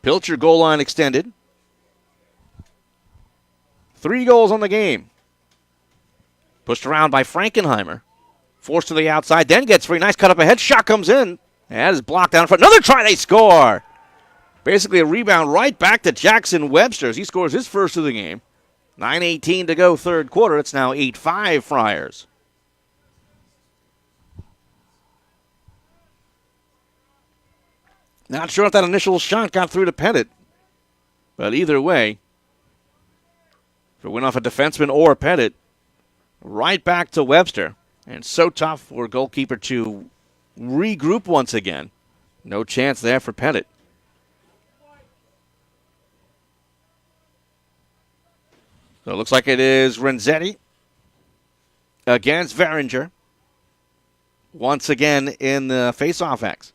Pilcher goal line extended. 3 goals on the game. Pushed around by Frankenheimer. Forced to the outside, then gets free. Nice cut up ahead. Shot comes in. That is blocked down in front. Another try, they score. Basically a rebound right back to Jackson Webster as he scores his first of the game. 9:18 to go, third quarter. It's now 8-5 Friars. Not sure if that initial shot got through to Pettit. But either way, if it went off a defenseman or Pettit, right back to Webster. And so tough for a goalkeeper to regroup once again. No chance there for Pettit. So it looks like it is Renzetti against Veringer. Once again in the face-off X.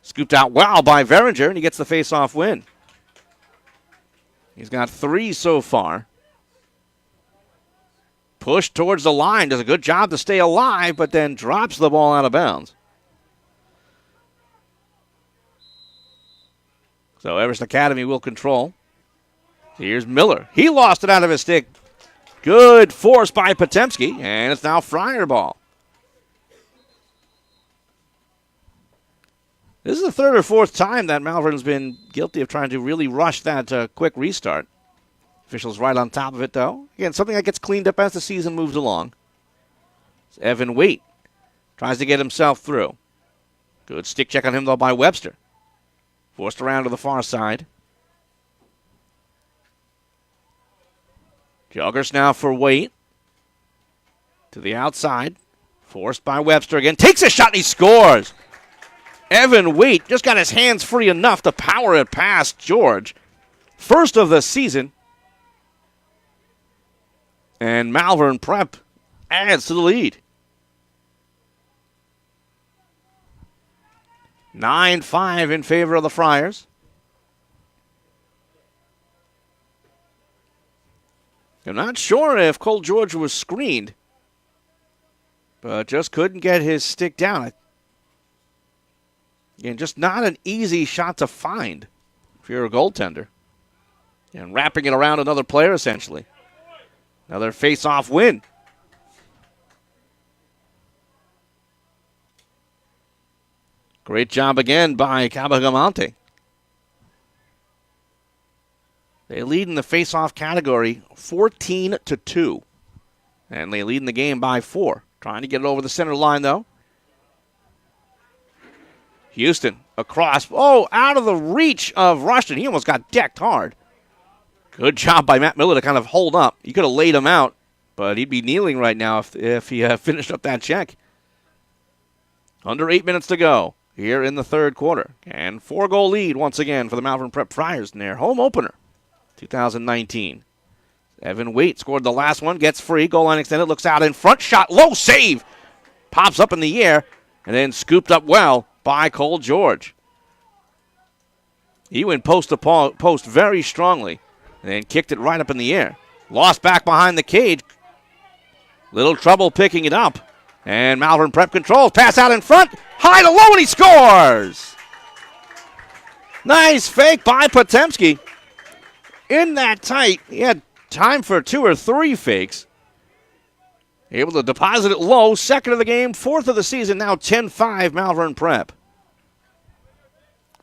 Scooped out well by Veringer, and he gets the face-off win. He's got 3 so far. Pushed towards the line. Does a good job to stay alive, but then drops the ball out of bounds. So Everest Academy will control. Here's Miller. He lost it out of his stick. Good force by Potemski, and it's now Friar ball. This is the 3rd or 4th time that Malvern's been guilty of trying to really rush that quick restart. Officials right on top of it, though. Again, something that gets cleaned up as the season moves along. It's Evan Waite tries to get himself through. Good stick check on him, though, by Webster. Forced around to the far side. Joggers now for Waite. To the outside. Forced by Webster again. Takes a shot and he scores. Evan Waite just got his hands free enough to power it past George. First of the season. And Malvern Prep adds to the lead. 9-5 in favor of the Friars. I'm not sure if Cole George was screened, but just couldn't get his stick down. Again, just not an easy shot to find if you're a goaltender. And wrapping it around another player, essentially. Another face-off win. Great job again by Cabagamante. They lead in the face-off category 14-2. And they lead in the game by 4. Trying to get it over the center line, though. Houston across. Oh, out of the reach of Rushton. He almost got decked hard. Good job by Matt Miller to kind of hold up. He could have laid him out, but he'd be kneeling right now if he finished up that check. Under 8 minutes to go here in the third quarter. And 4-goal lead once again for the Malvern Prep Friars in their home opener, 2019. Evan Waite scored the last one, gets free, goal line extended, looks out in front, shot, low save. Pops up in the air, and then scooped up well by Cole George. He went post to post very strongly, and then kicked it right up in the air. Lost back behind the cage. Little trouble picking it up. And Malvern Prep controls. Pass out in front. High to low, and he scores. Nice fake by Potemski. In that tight, he had time for 2 or 3 fakes. Able to deposit it low. Second of the game, 4th of the season. Now 10-5 Malvern Prep.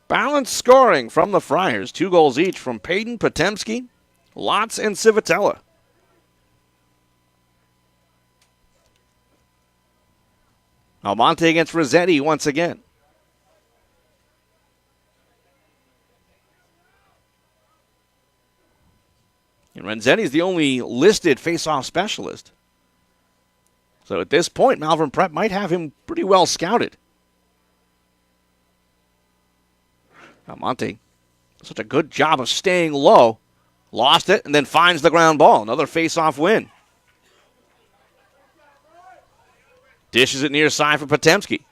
Balanced scoring from the Friars. 2 goals each from Payton, Potemski, Lotz, and Civitella. Almonte against Rossetti once again. And Renzetti's the only listed face-off specialist. So at this point, Malvern Prep might have him pretty well scouted. Almonte, such a good job of staying low. Lost it and then finds the ground ball. Another face-off win. Dishes it near side for Potemski.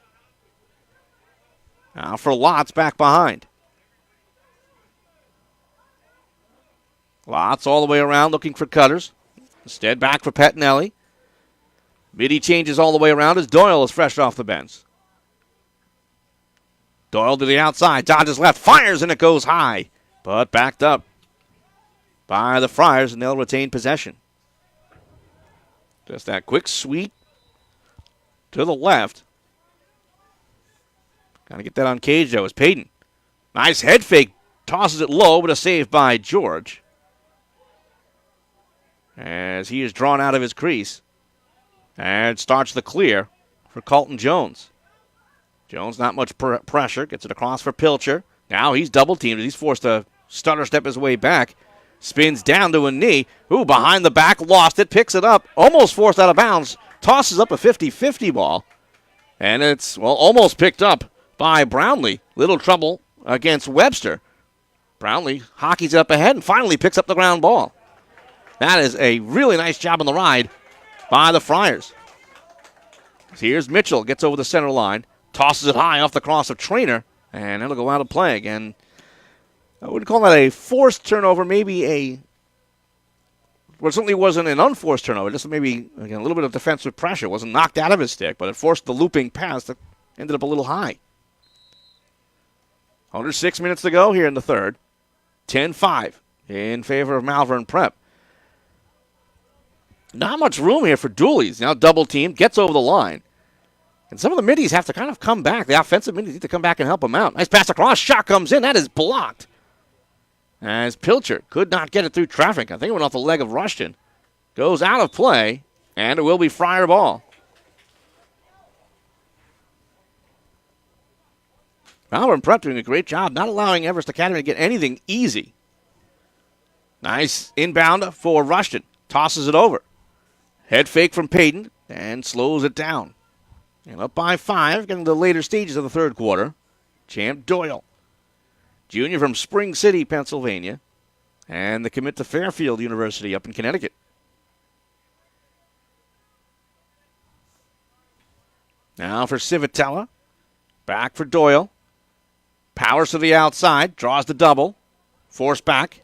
Now for Lotz back behind. Lots all the way around looking for cutters. Instead, back for Pettinelli. Midi changes all the way around as Doyle is fresh off the bench. Doyle to the outside, dodges left, fires, and it goes high. But backed up by the Friars, and they'll retain possession. Just that quick sweep to the left. Got to get that on cage, though, as Payton. Nice head fake. Tosses it low, but a save by George. As he is drawn out of his crease. And starts the clear for Colton Jones. Jones, not much pressure. Gets it across for Pilcher. Now he's double-teamed. He's forced to stutter step his way back. Spins down to a knee. Ooh, behind the back, lost it. Picks it up. Almost forced out of bounds. Tosses up a 50-50 ball. And it's, well, almost picked up by Brownlee. Little trouble against Webster. Brownlee hockeys it up ahead and finally picks up the ground ball. That is a really nice job on the ride by the Friars. Here's Mitchell. Gets over the center line. Tosses it high off the cross of Trainer. And it'll go out of play again. I wouldn't call that a forced turnover. Maybe well, it certainly wasn't an unforced turnover. Just maybe, again, a little bit of defensive pressure. It wasn't knocked out of his stick, but it forced the looping pass that ended up a little high. Under 6 minutes to go here in the third. 10-5 in favor of Malvern Prep. Not much room here for Dooley's. Now double team, gets over the line. And some of the middies have to kind of come back. The offensive middies need to come back and help him out. Nice pass across. Shot comes in. That is blocked. As Pilcher could not get it through traffic. I think it went off the leg of Rushton. Goes out of play, and it will be Friar ball. Malvern Prep doing a great job not allowing Everest Academy to get anything easy. Nice inbound for Rushton. Tosses it over. Head fake from Payton and slows it down. And up by 5, getting to the later stages of the third quarter. Champ Doyle, junior from Spring City, Pennsylvania, and the commit to Fairfield University up in Connecticut. Now for Civitella. Back for Doyle. Powers to the outside. Draws the double. Force back.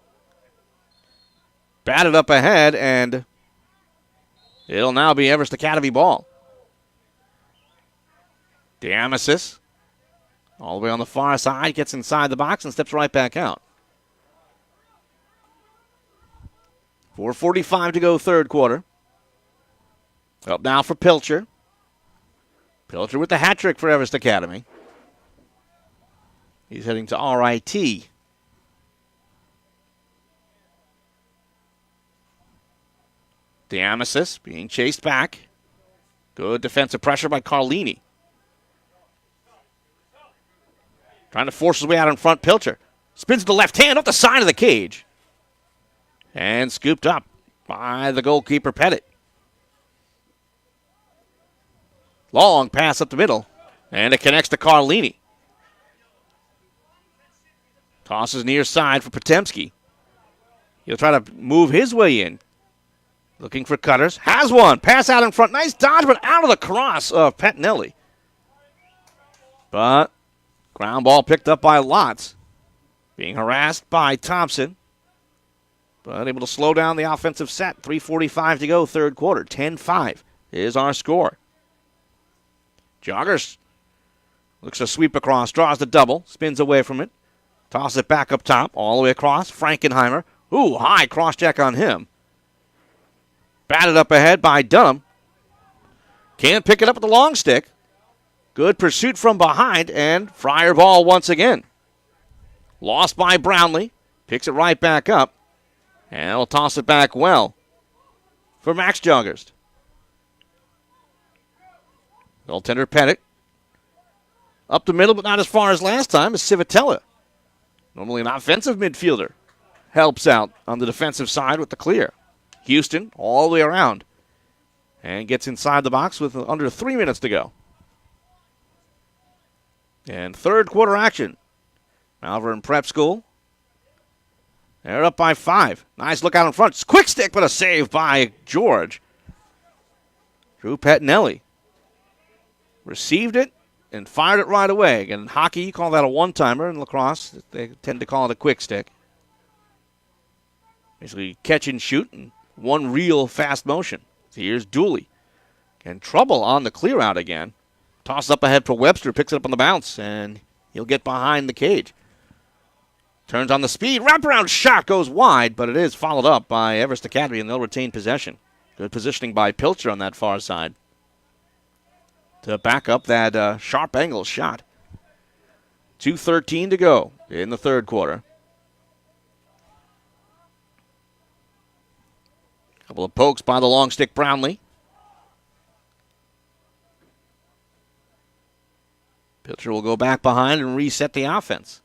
Batted up ahead, and it'll now be Everest Academy ball. Diamasis, all the way on the far side, gets inside the box and steps right back out. 4:45 to go third quarter. Up now for Pilcher. Pilcher with the hat trick for Everest Academy. He's heading to RIT. Diamasis being chased back. Good defensive pressure by Carlini. Trying to force his way out in front. Pilcher spins to the left hand off the side of the cage. And scooped up by the goalkeeper, Pettit. Long pass up the middle. And it connects to Carlini. Tosses near side for Potemski. He'll try to move his way in. Looking for cutters. Has one. Pass out in front. Nice dodge, but out of the cross of Pettinelli. But ground ball picked up by Lotz. Being harassed by Thompson. But able to slow down the offensive set. 3:45 to go, third quarter. 10-5 is our score. Joggers looks to sweep across. Draws the double. Spins away from it. Tosses it back up top. All the way across. Frankenheimer. Ooh, high cross check on him. Batted up ahead by Dunham. Can't pick it up with the long stick. Good pursuit from behind, and Friar ball once again. Lost by Brownlee. Picks it right back up. And will toss it back well for Max Joggers. Goaltender Pettit. Up the middle, but not as far as last time, is Civitella. Normally an offensive midfielder. Helps out on the defensive side with the clear. Houston all the way around and gets inside the box with under 3 minutes to go. And third quarter action. Malvern Prep School. They're up by 5. Nice look out in front. Quick stick, but a save by George. Drew Pettinelli received it and fired it right away. Again, in hockey, you call that a one-timer. In lacrosse, they tend to call it a quick stick. Basically catch and shoot in one real fast motion. So here's Dooley. And trouble on the clear out again. Toss up ahead for Webster, picks it up on the bounce, and he'll get behind the cage. Turns on the speed, wraparound shot goes wide, but it is followed up by Everest Academy, and they'll retain possession. Good positioning by Pilcher on that far side to back up that sharp angle shot. 2:13 to go in the third quarter. Couple of pokes by the long stick Brownlee. Pilcher will go back behind and reset the offense.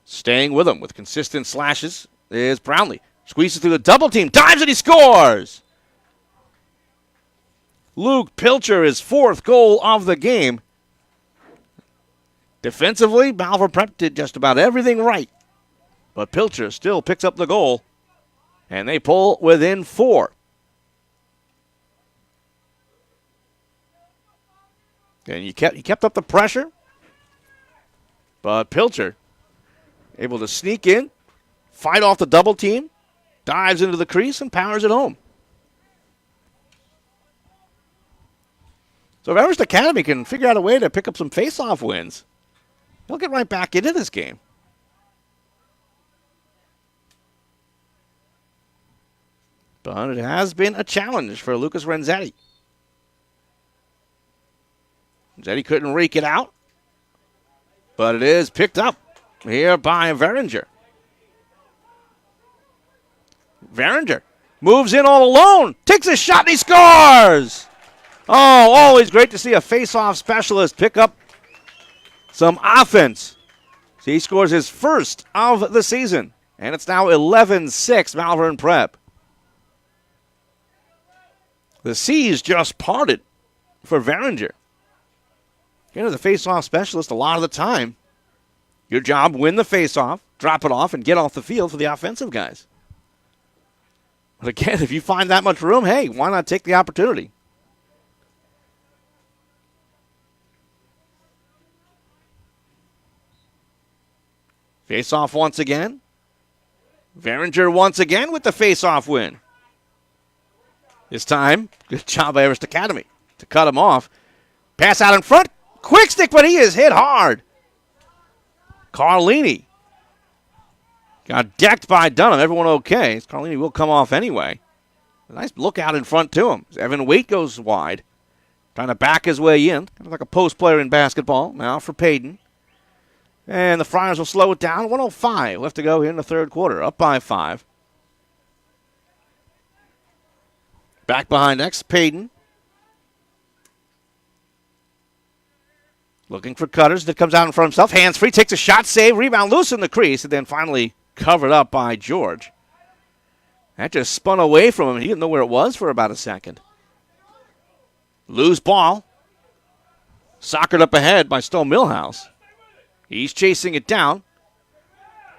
Staying with him with consistent slashes is Brownlee. Squeezes through the double team, dives and he scores! Luke Pilcher, his fourth goal of the game. Defensively, Malvern Prep did just about everything right. But Pilcher still picks up the goal, and they pull within 4. And he kept up the pressure, but Pilcher able to sneak in, fight off the double team, dives into the crease, and powers it home. So if Everest Academy can figure out a way to pick up some face-off wins, they'll get right back into this game. But it has been a challenge for Lucas Renzetti. Renzetti couldn't rake it out, but it is picked up here by Veringer. Veringer moves in all alone, takes a shot, and he scores! Oh, always great to see a face-off specialist pick up some offense. So he scores his first of the season, and it's now 11-6 Malvern Prep. The C's just parted for Veringer. Again, as a face-off specialist, a lot of the time, your job, win the face-off, drop it off, and get off the field for the offensive guys. But again, if you find that much room, hey, why not take the opportunity? Face-off once again. Veringer once again with the face-off win. This time, good job by Everest Academy to cut him off. Pass out in front. Quick stick, but he is hit hard. Carlini got decked by Dunham. Everyone okay. Carlini will come off anyway. A nice look out in front to him. Evan Waite goes wide. Trying to back his way in. Kind of like a post player in basketball. Now for Payton. And the Friars will slow it down. 1:05 left to go here in the third quarter. Up by 5. Back behind X, Payton. Looking for Cutters. That comes out in front of himself. Hands free. Takes a shot. Save. Rebound loose in the crease. And then finally covered up by George. That just spun away from him. He didn't know where it was for about a second. Loose ball. Soccered up ahead by Stowe Millhouse. He's chasing it down.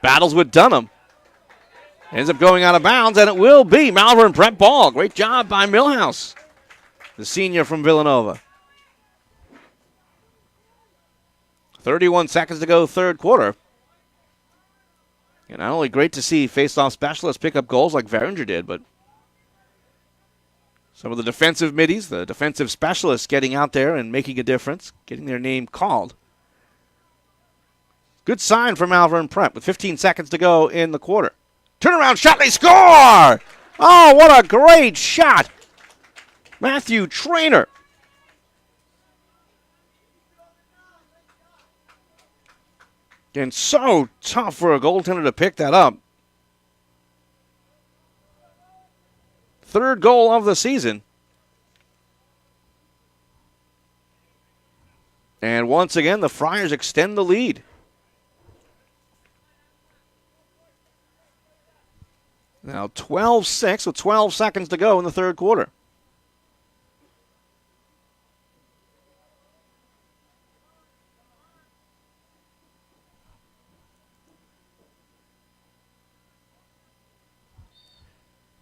Battles with Dunham. Ends up going out of bounds, and it will be Malvern Prep ball. Great job by Millhouse, the senior from Villanova. 31 seconds to go, third quarter. And not only great to see face-off specialists pick up goals like Veringer did, but some of the defensive middies, the defensive specialists getting out there and making a difference, getting their name called. Good sign for Malvern Prep with 15 seconds to go in the quarter. Turnaround shot, they score! Oh, what a great shot. Matthew Traynor. And so tough for a goaltender to pick that up. Third goal of the season. And once again, the Friars extend the lead. Now 12-6 with 12 seconds to go in the third quarter.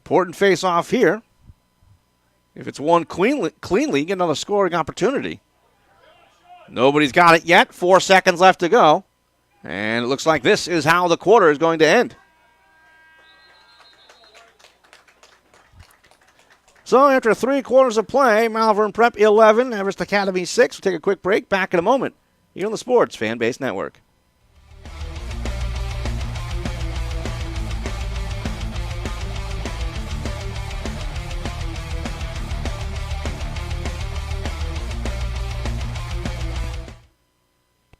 Important face-off here. If it's won cleanly, get another scoring opportunity. Nobody's got it yet. 4 seconds left to go. And it looks like this is how the quarter is going to end. So after 3 quarters of play, Malvern Prep 11, Everest Academy 6. We'll take a quick break. Back in a moment here on the Sports Fan Base Network.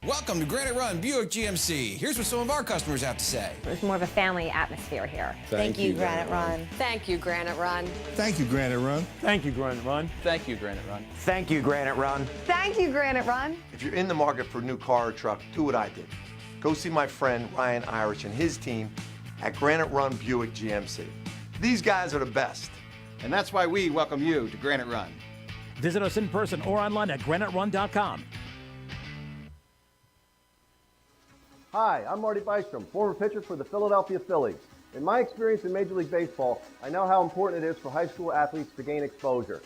Welcome to Granite Run Buick GMC. Here's what some of our customers have to say. There's more of a family atmosphere here. Thank you, Granite Run. Thank you, Granite Run. Thank you, Granite Run. Thank you, Granite Run. Thank you, Granite Run. Thank you, Granite Run. Thank you, Granite Run. If you're in the market for a new car or truck, do what I did. Go see my friend Ryan Irish and his team at Granite Run Buick GMC. These guys are the best. And that's why we welcome you to Granite Run. Visit us in person or online at graniterun.com. Hi, I'm Marty Bystrom, former pitcher for the Philadelphia Phillies. In my experience in Major League Baseball, I know how important it is for high school athletes to gain exposure.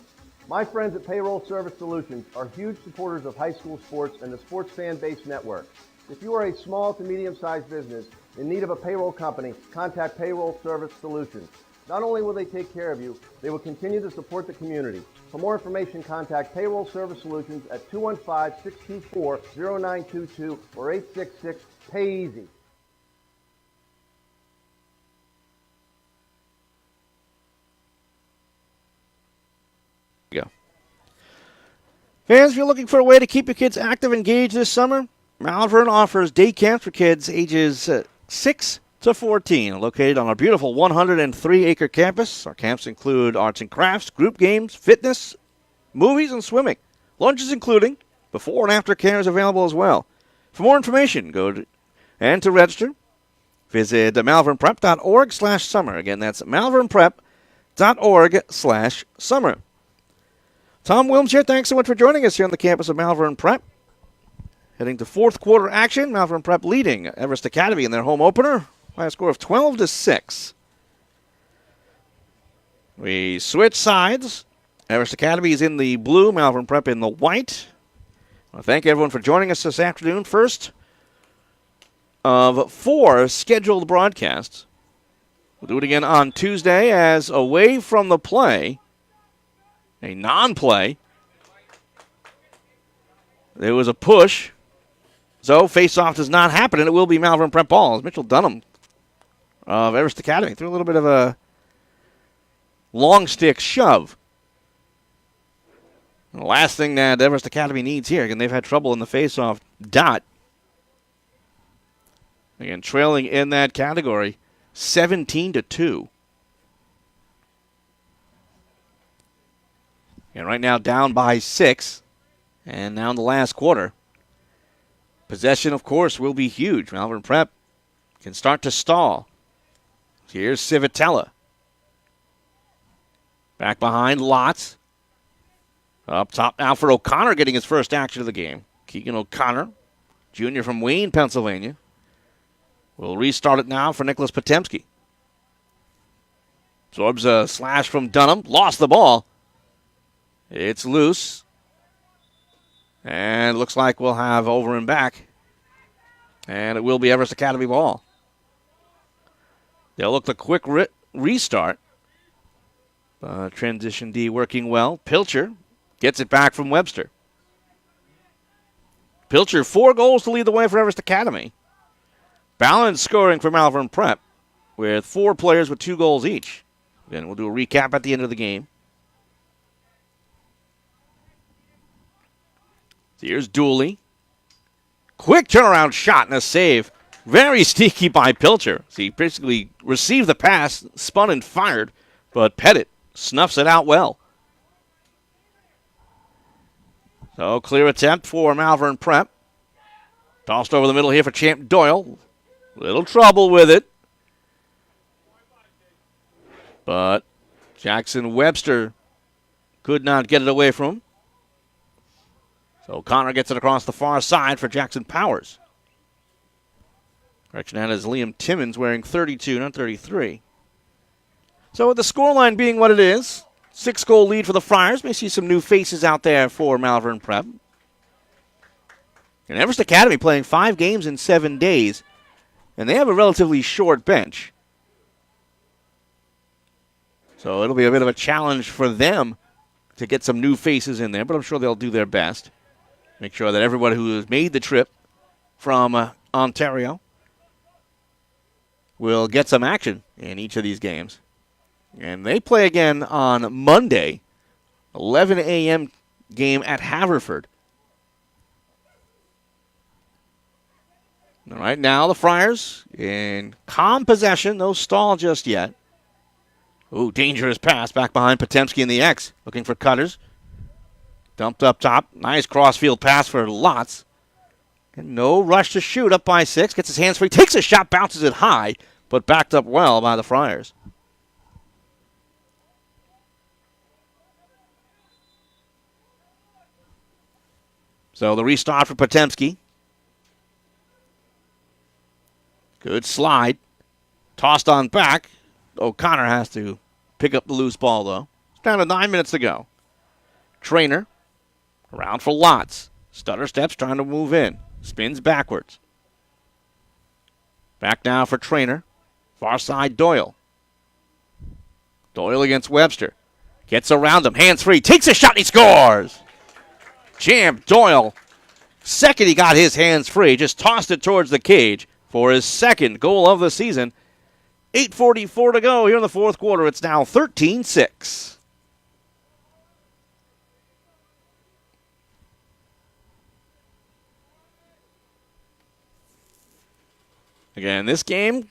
My friends at Payroll Service Solutions are huge supporters of high school sports and the Sports Fan Base Network. If you are a small to medium-sized business in need of a payroll company, contact Payroll Service Solutions. Not only will they take care of you, they will continue to support the community. For more information, contact Payroll Service Solutions at 215-624-0922 or 866-PAY-EASY. Go. Fans, if you're looking for a way to keep your kids active and engaged this summer, Malvern offers day camps for kids ages 6 to 14, located on our beautiful 103-acre campus. Our camps include arts and crafts, group games, fitness, movies, and swimming. Lunches including, before and after care is available as well. For more information, to register, visit malvernprep.org/summer. Again, that's malvernprep.org/summer. Tom Wilms here. Thanks so much for joining us here on the campus of Malvern Prep. Heading to fourth quarter action, Malvern Prep leading Everest Academy in their home opener by a score of 12-6. We switch sides. Everest Academy is in the blue, Malvern Prep in the white. I want to thank everyone for joining us this afternoon. First of 4 scheduled broadcasts. We'll do it again on Tuesday as away from the play, a non-play. There was a push. So face-off does not happen, and it will be Malvern Prep ball. As Mitchell Dunham of Everest Academy threw a little bit of a long stick shove. And the last thing that Everest Academy needs here, again, they've had trouble in the face-off dot. Again, trailing in that category, 17-2. And right now down by 6. And now in the last quarter. Possession, of course, will be huge. Malvern Prep can start to stall. Here's Civitella. Back behind, Lotz. Up top now for O'Connor, getting his first action of the game. Keegan O'Connor, junior from Wayne, Pennsylvania. Will restart it now for Nicholas Potemski. Absorbs a slash from Dunham. Lost the ball. It's loose. And looks like we'll have over and back. And it will be Everest Academy ball. They'll look the quick restart. Transition D working well. Pilcher gets it back from Webster. Pilcher, 4 goals to lead the way for Everest Academy. Balanced scoring for Malvern Prep with 4 players with 2 goals each. Then we'll do a recap at the end of the game. Here's Dooley. Quick turnaround shot and a save. Very sneaky by Pilcher. So he basically received the pass, spun and fired, but Pettit snuffs it out well. So clear attempt for Malvern Prep. Tossed over the middle here for Champ Doyle. Little trouble with it. But Jackson Webster could not get it away from him. So Connor gets it across the far side for Jackson Powers. Correction, that is Liam Timmons wearing 32, not 33. So with the scoreline being what it is, 6-goal lead for the Friars. May see some new faces out there for Malvern Prep. And Everest Academy playing 5 games in 7 days, and they have a relatively short bench. So it'll be a bit of a challenge for them to get some new faces in there, but I'm sure they'll do their best. Make sure that everybody who has made the trip from Ontario will get some action in each of these games. And they play again on Monday, 11 a.m. game at Haverford. All right, now the Friars in calm possession. No stall just yet. Ooh, dangerous pass back behind Potemski in the X. Looking for cutters. Dumped up top. Nice crossfield pass for Lotz. And no rush to shoot. Up by 6. Gets his hands free. Takes a shot. Bounces it high. But backed up well by the Friars. So the restart for Potemski. Good slide. Tossed on back. O'Connor has to pick up the loose ball, though. It's down to 9 minutes to go. Trainer. Around for Lotz. Stutter steps, trying to move in. Spins backwards. Back now for Trainer. Far side Doyle. Doyle against Webster. Gets around him. Hands free. Takes a shot and he scores. Champ Doyle. Second he got his hands free. Just tossed it towards the cage for his second goal of the season. 8:44 to go here in the fourth quarter. It's now 13-6. Again, this game,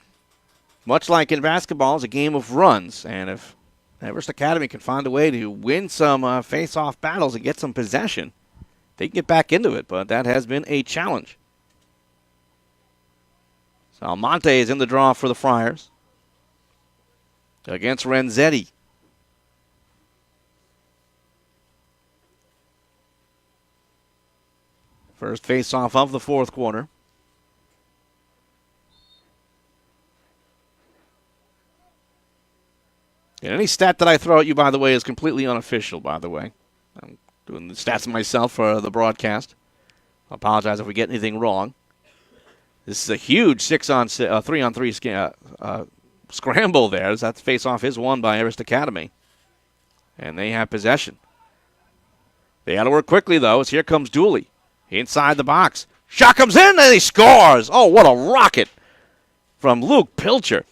much like in basketball, is a game of runs. And if Everest Academy can find a way to win some face-off battles and get some possession, they can get back into it. But that has been a challenge. So Almonte is in the draw for the Friars against Renzetti. First face-off of the fourth quarter. And any stat that I throw at you, by the way, is completely unofficial, by the way. I'm doing the stats myself for the broadcast. I apologize if we get anything wrong. This is a huge 3-on-3 scramble there. That face-off is won by Everest Academy. And they have possession. They got to work quickly, though, as here comes Dooley. Inside the box. Shot comes in, and he scores. Oh, what a rocket from Luke Pilcher.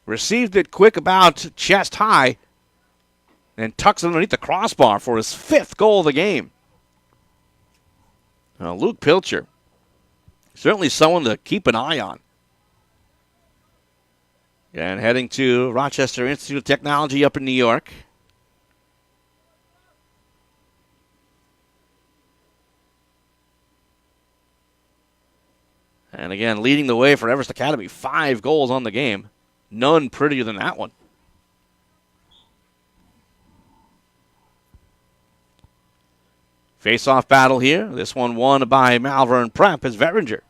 Received it quick about chest high and tucks it underneath the crossbar for his fifth goal of the game. Now, Luke Pilcher, certainly someone to keep an eye on. And heading to Rochester Institute of Technology up in New York. And again, leading the way for Everest Academy. 5 goals on the game. None prettier than that one. Face-off battle here. This one won by Malvern Prep as Veringer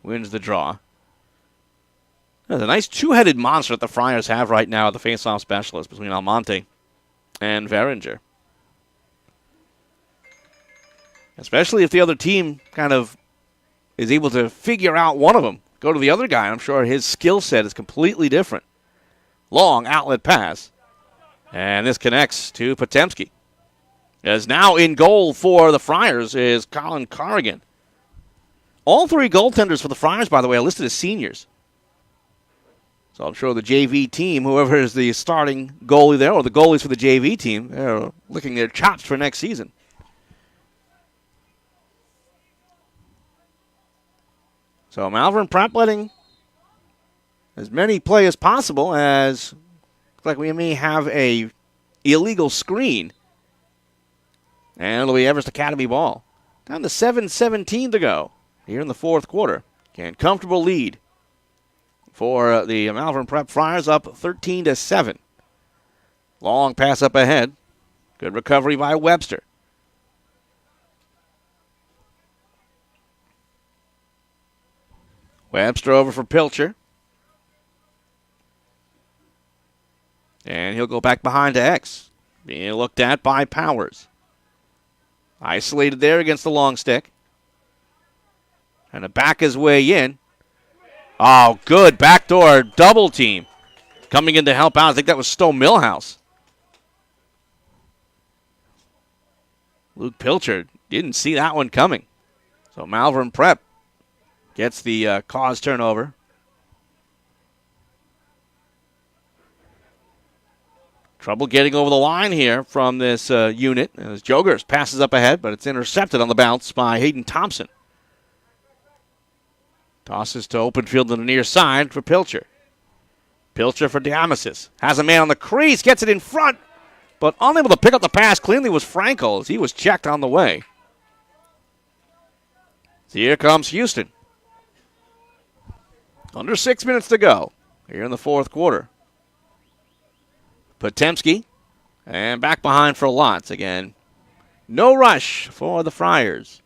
wins the draw. There's a nice two-headed monster that the Friars have right now at the face-off specialist between Almonte and Veringer. Especially if the other team kind of is able to figure out one of them. Go to the other guy. I'm sure his skill set is completely different. Long outlet pass. And this connects to Potemski. As now in goal for the Friars is Colin Corrigan. All 3 goaltenders for the Friars, by the way, are listed as seniors. So I'm sure the JV team, whoever is the starting goalie there, or the goalies for the JV team, they're licking their chops for next season. So Malvern Prep letting as many play as possible, as looks like we may have a illegal screen. And it'll be Everest Academy ball. Down to 7:17 to go here in the fourth quarter. Again, comfortable lead for the Malvern Prep Friars, up 13-7. Long pass up ahead. Good recovery by Webster. Webster over for Pilcher. And he'll go back behind to X. Being looked at by Powers. Isolated there against the long stick. And to back his way in. Oh, good backdoor double team. Coming in to help out, I think that was Stowe Millhouse. Luke Pilcher didn't see that one coming. So Malvern Prep gets the cause turnover. Trouble getting over the line here from this unit as Jogers passes up ahead, but it's intercepted on the bounce by Hayden Thompson. Tosses to open field on the near side for Pilcher. Pilcher for Diamasis. Has a man on the crease, gets it in front, but unable to pick up the pass cleanly was Frankel as he was checked on the way. So here comes Houston. Under 6 minutes to go here in the fourth quarter. Potemski, and back behind for Lotz again. No rush for the Friars.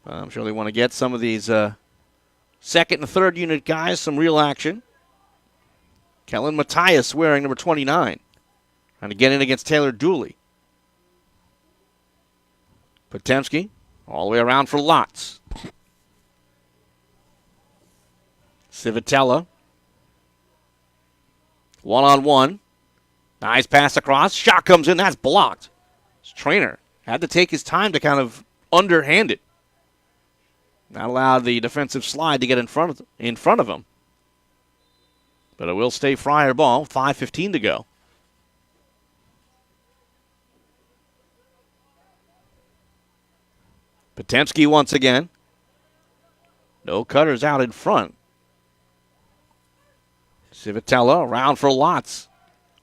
I'm sure they want to get some of these second and third unit guys some real action. Kellen Matthias wearing number 29. Trying to get in against Taylor Dooley. Potemski all the way around for Lotz. Civitella. One-on-one. Nice pass across. Shot comes in. That's blocked. His trainer had to take his time to kind of underhand it. Not allow the defensive slide to get in front of him. But it will stay Friar ball. 5:15 to go. Potemski once again. No cutters out in front. Civitella around for Lotz.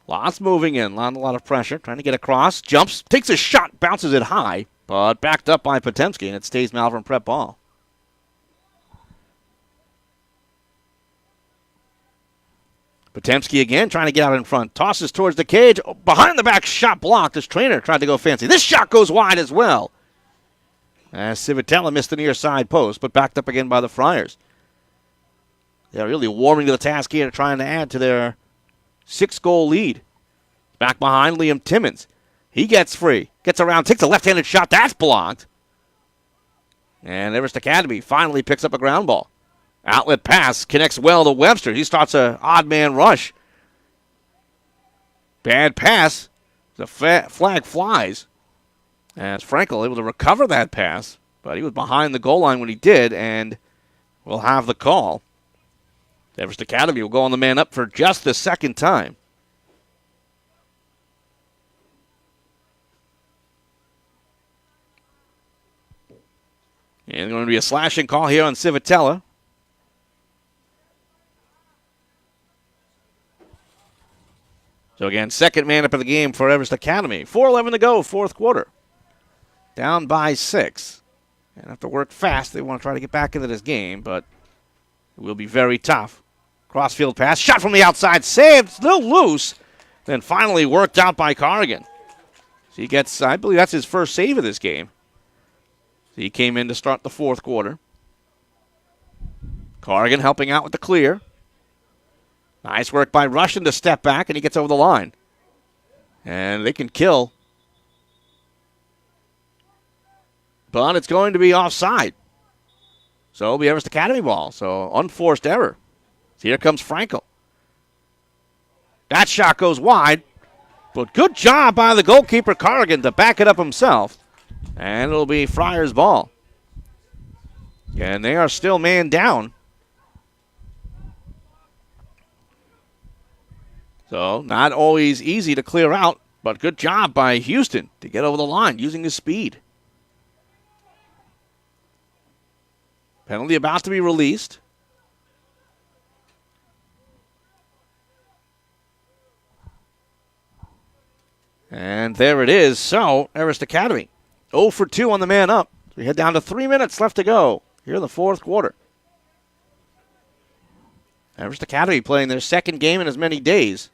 Lotz moving in. A lot of pressure. Trying to get across. Jumps. Takes a shot. Bounces it high. But backed up by Potemski. And it stays Malvern Prep ball. Potemski again trying to get out in front. Tosses towards the cage. Behind the back shot blocked. His trainer tried to go fancy. This shot goes wide as well. As Civitella missed the near side post. But backed up again by the Friars. They're really warming to the task here, trying to add to their 6-goal lead. Back behind Liam Timmons. He gets free. Gets around, takes a left-handed shot. That's blocked. And Everest Academy finally picks up a ground ball. Outlet pass connects well to Webster. He starts an odd man rush. Bad pass. The flag flies. As Frankel able to recover that pass. But he was behind the goal line when he did, and will have the call. Everest Academy will go on the man up for just the second time. And going to be a slashing call here on Civitella. So again, second man up of the game for Everest Academy. 4:11 to go, fourth quarter. Down by 6. And have to work fast. They want to try to get back into this game, but it will be very tough. Crossfield pass, shot from the outside, saved, still loose, then finally worked out by Corrigan. So he gets, I believe that's his first save of this game. So he came in to start the fourth quarter. Corrigan helping out with the clear. Nice work by Russian to step back, and he gets over the line. And they can kill. But it's going to be offside. So it'll be Everest Academy ball. So unforced error. So here comes Frankel. That shot goes wide. But good job by the goalkeeper, Corrigan, to back it up himself. And it'll be Friars' ball. And they are still man down. So not always easy to clear out, but good job by Houston to get over the line using his speed. Penalty about to be released. And there it is. So, Everest Academy, 0 for 2 on the man up. We head down to 3 minutes left to go here in the fourth quarter. Everest Academy playing their second game in as many days.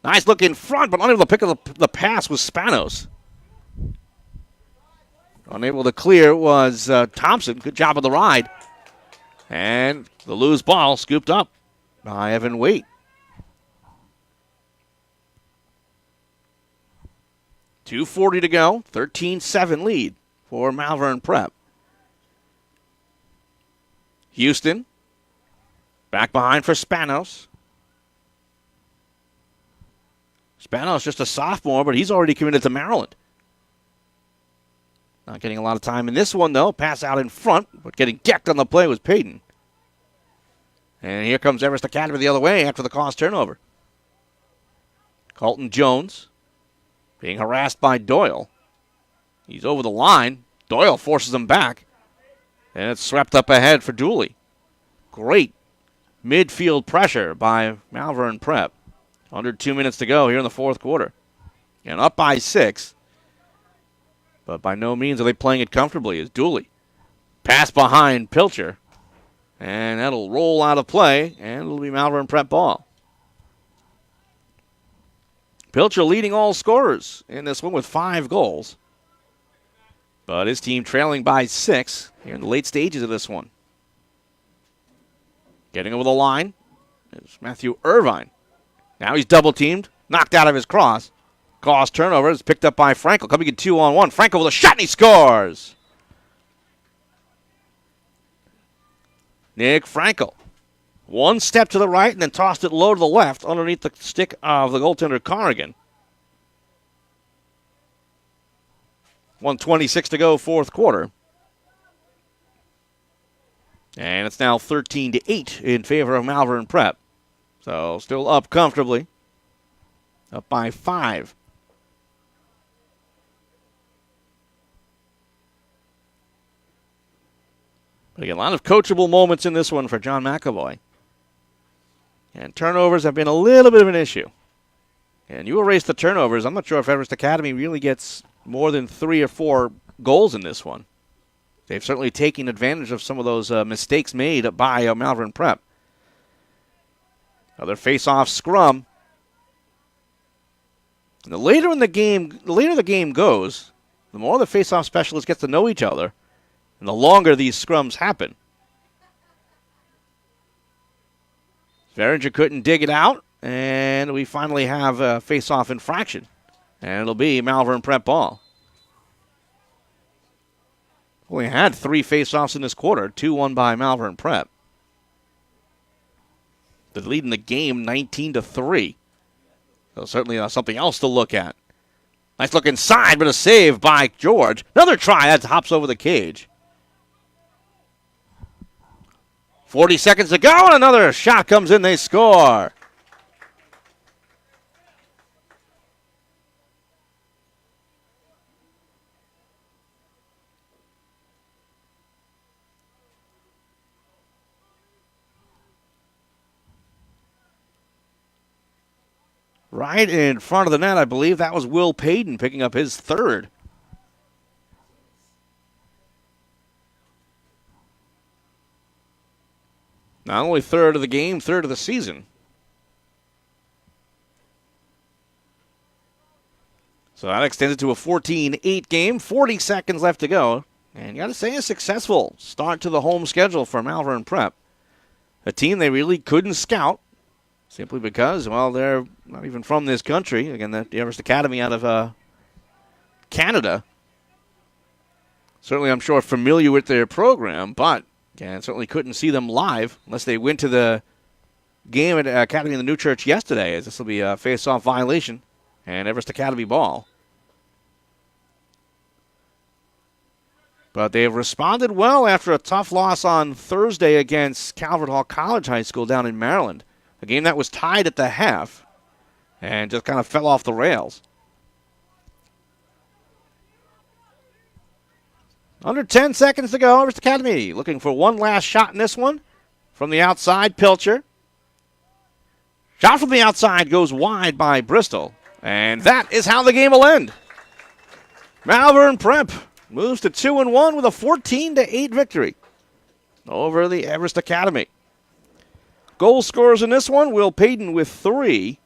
Nice look in front, but unable to pick up the pass was Spanos. Unable to clear was Thompson. Good job of the ride. And the loose ball scooped up by Evan Waite. 2:40 to go. 13-7 lead for Malvern Prep. Houston back behind for Spanos. Spanos just a sophomore, but he's already committed to Maryland. Not getting a lot of time in this one, though. Pass out in front, but getting decked on the play was Payton. And here comes Everest Academy the other way after the cost turnover. Colton Jones being harassed by Doyle. He's over the line. Doyle forces him back. And it's swept up ahead for Dooley. Great midfield pressure by Malvern Prep. Under 2 minutes to go here in the fourth quarter. And up by 6. But by no means are they playing it comfortably as Dooley. Pass behind Pilcher. And that'll roll out of play, and it'll be Malvern Prep ball. Pilcher leading all scorers in this one with 5 goals. But his team trailing by 6 here in the late stages of this one. Getting over the line is Matthew Irvine. Now he's double-teamed, knocked out of his cross. Cross turnover is picked up by Frankel, coming in 2-on-1. Frankel with a shot, and he scores! Nick Frankel. One step to the right and then tossed it low to the left underneath the stick of the goaltender Corrigan. 1:26 to go, fourth quarter. And it's now 13-8 in favor of Malvern Prep. So still up comfortably. Up by 5. But again, a lot of coachable moments in this one for John McAvoy. And turnovers have been a little bit of an issue. And you erase the turnovers. I'm not sure if Everest Academy really gets more than 3 or 4 goals in this one. They've certainly taken advantage of some of those mistakes made by Malvern Prep. Another face-off scrum. And the later the game goes, the more the face-off specialists get to know each other, and the longer these scrums happen. Veringer couldn't dig it out, and we finally have a face-off infraction. And it'll be Malvern Prep ball. We had 3 face-offs in this quarter, 2 won by Malvern Prep. They're leading the game 19-3. So certainly something else to look at. Nice look inside, but a save by George. Another try that hops over the cage. 40 seconds to go, and another shot comes in. They score. Right in front of the net, I believe that was Will Payton picking up his 3rd. Not only 3rd of the game, 3rd of the season. So that extends it to a 14-8 game, 40 seconds left to go. And you got to say a successful start to the home schedule for Malvern Prep. A team they really couldn't scout. Simply because, well, they're not even from this country. Again, the Everest Academy out of Canada. Certainly, I'm sure, familiar with their program, but again, certainly couldn't see them live unless they went to the game at Academy in the New Church yesterday, as this will be a face-off violation and Everest Academy ball. But they have responded well after a tough loss on Thursday against Calvert Hall College High School down in Maryland. A game that was tied at the half and just kind of fell off the rails. Under 10 seconds to go, Everest Academy looking for one last shot in this one. From the outside, Pilcher. Shot from the outside goes wide by Bristol. And that is how the game will end. Malvern Prep moves to 2-1 with a 14-8 victory over the Everest Academy. Goal scorers in this one, Will Payton with 3.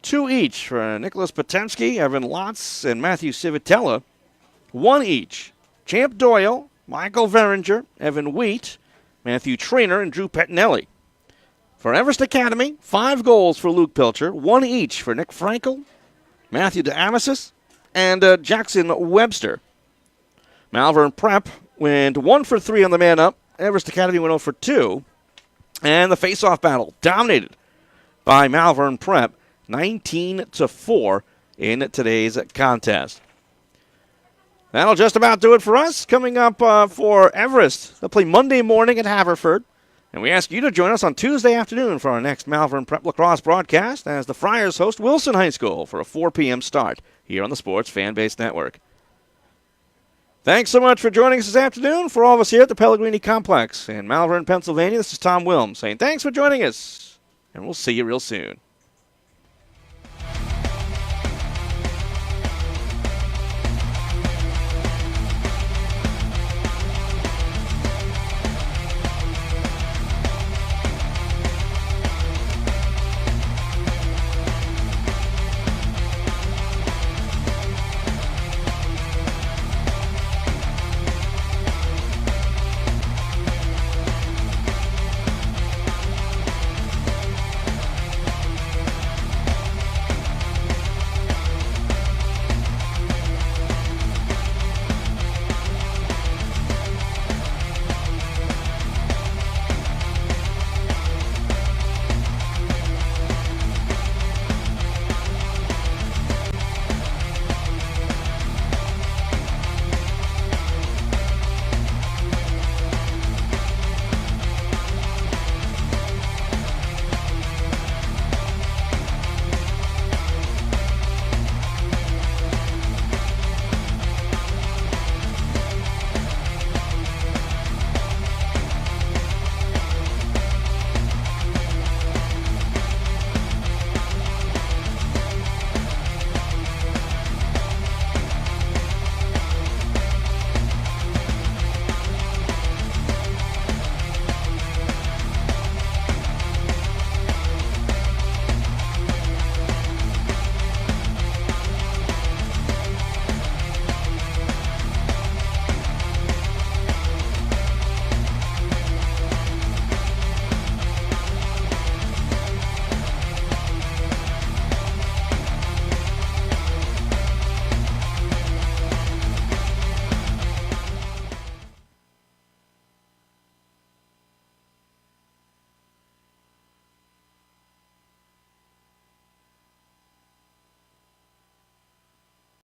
2 each for Nicholas Potemski, Evan Lotz, and Matthew Civitella. 1 each. Champ Doyle, Michael Veringer, Evan Wheat, Matthew Trainer, and Drew Pettinelli. For Everest Academy, 5 goals for Luke Pilcher, 1 each for Nick Frankel, Matthew DeAmasis, and Jackson Webster. Malvern Prep went 1 for 3 on the man up. Everest Academy went 0 for 2. And the face-off battle dominated by Malvern Prep. 19-4 in today's contest. That'll just about do it for us. Coming up for Everest, they'll play Monday morning at Haverford. And we ask you to join us on Tuesday afternoon for our next Malvern Prep Lacrosse broadcast as the Friars host Wilson High School for a 4 p.m. start here on the Sports Fanbase Network. Thanks so much for joining us this afternoon. For all of us here at the Pellegrini Complex in Malvern, Pennsylvania, this is Tom Wilms saying thanks for joining us, and we'll see you real soon.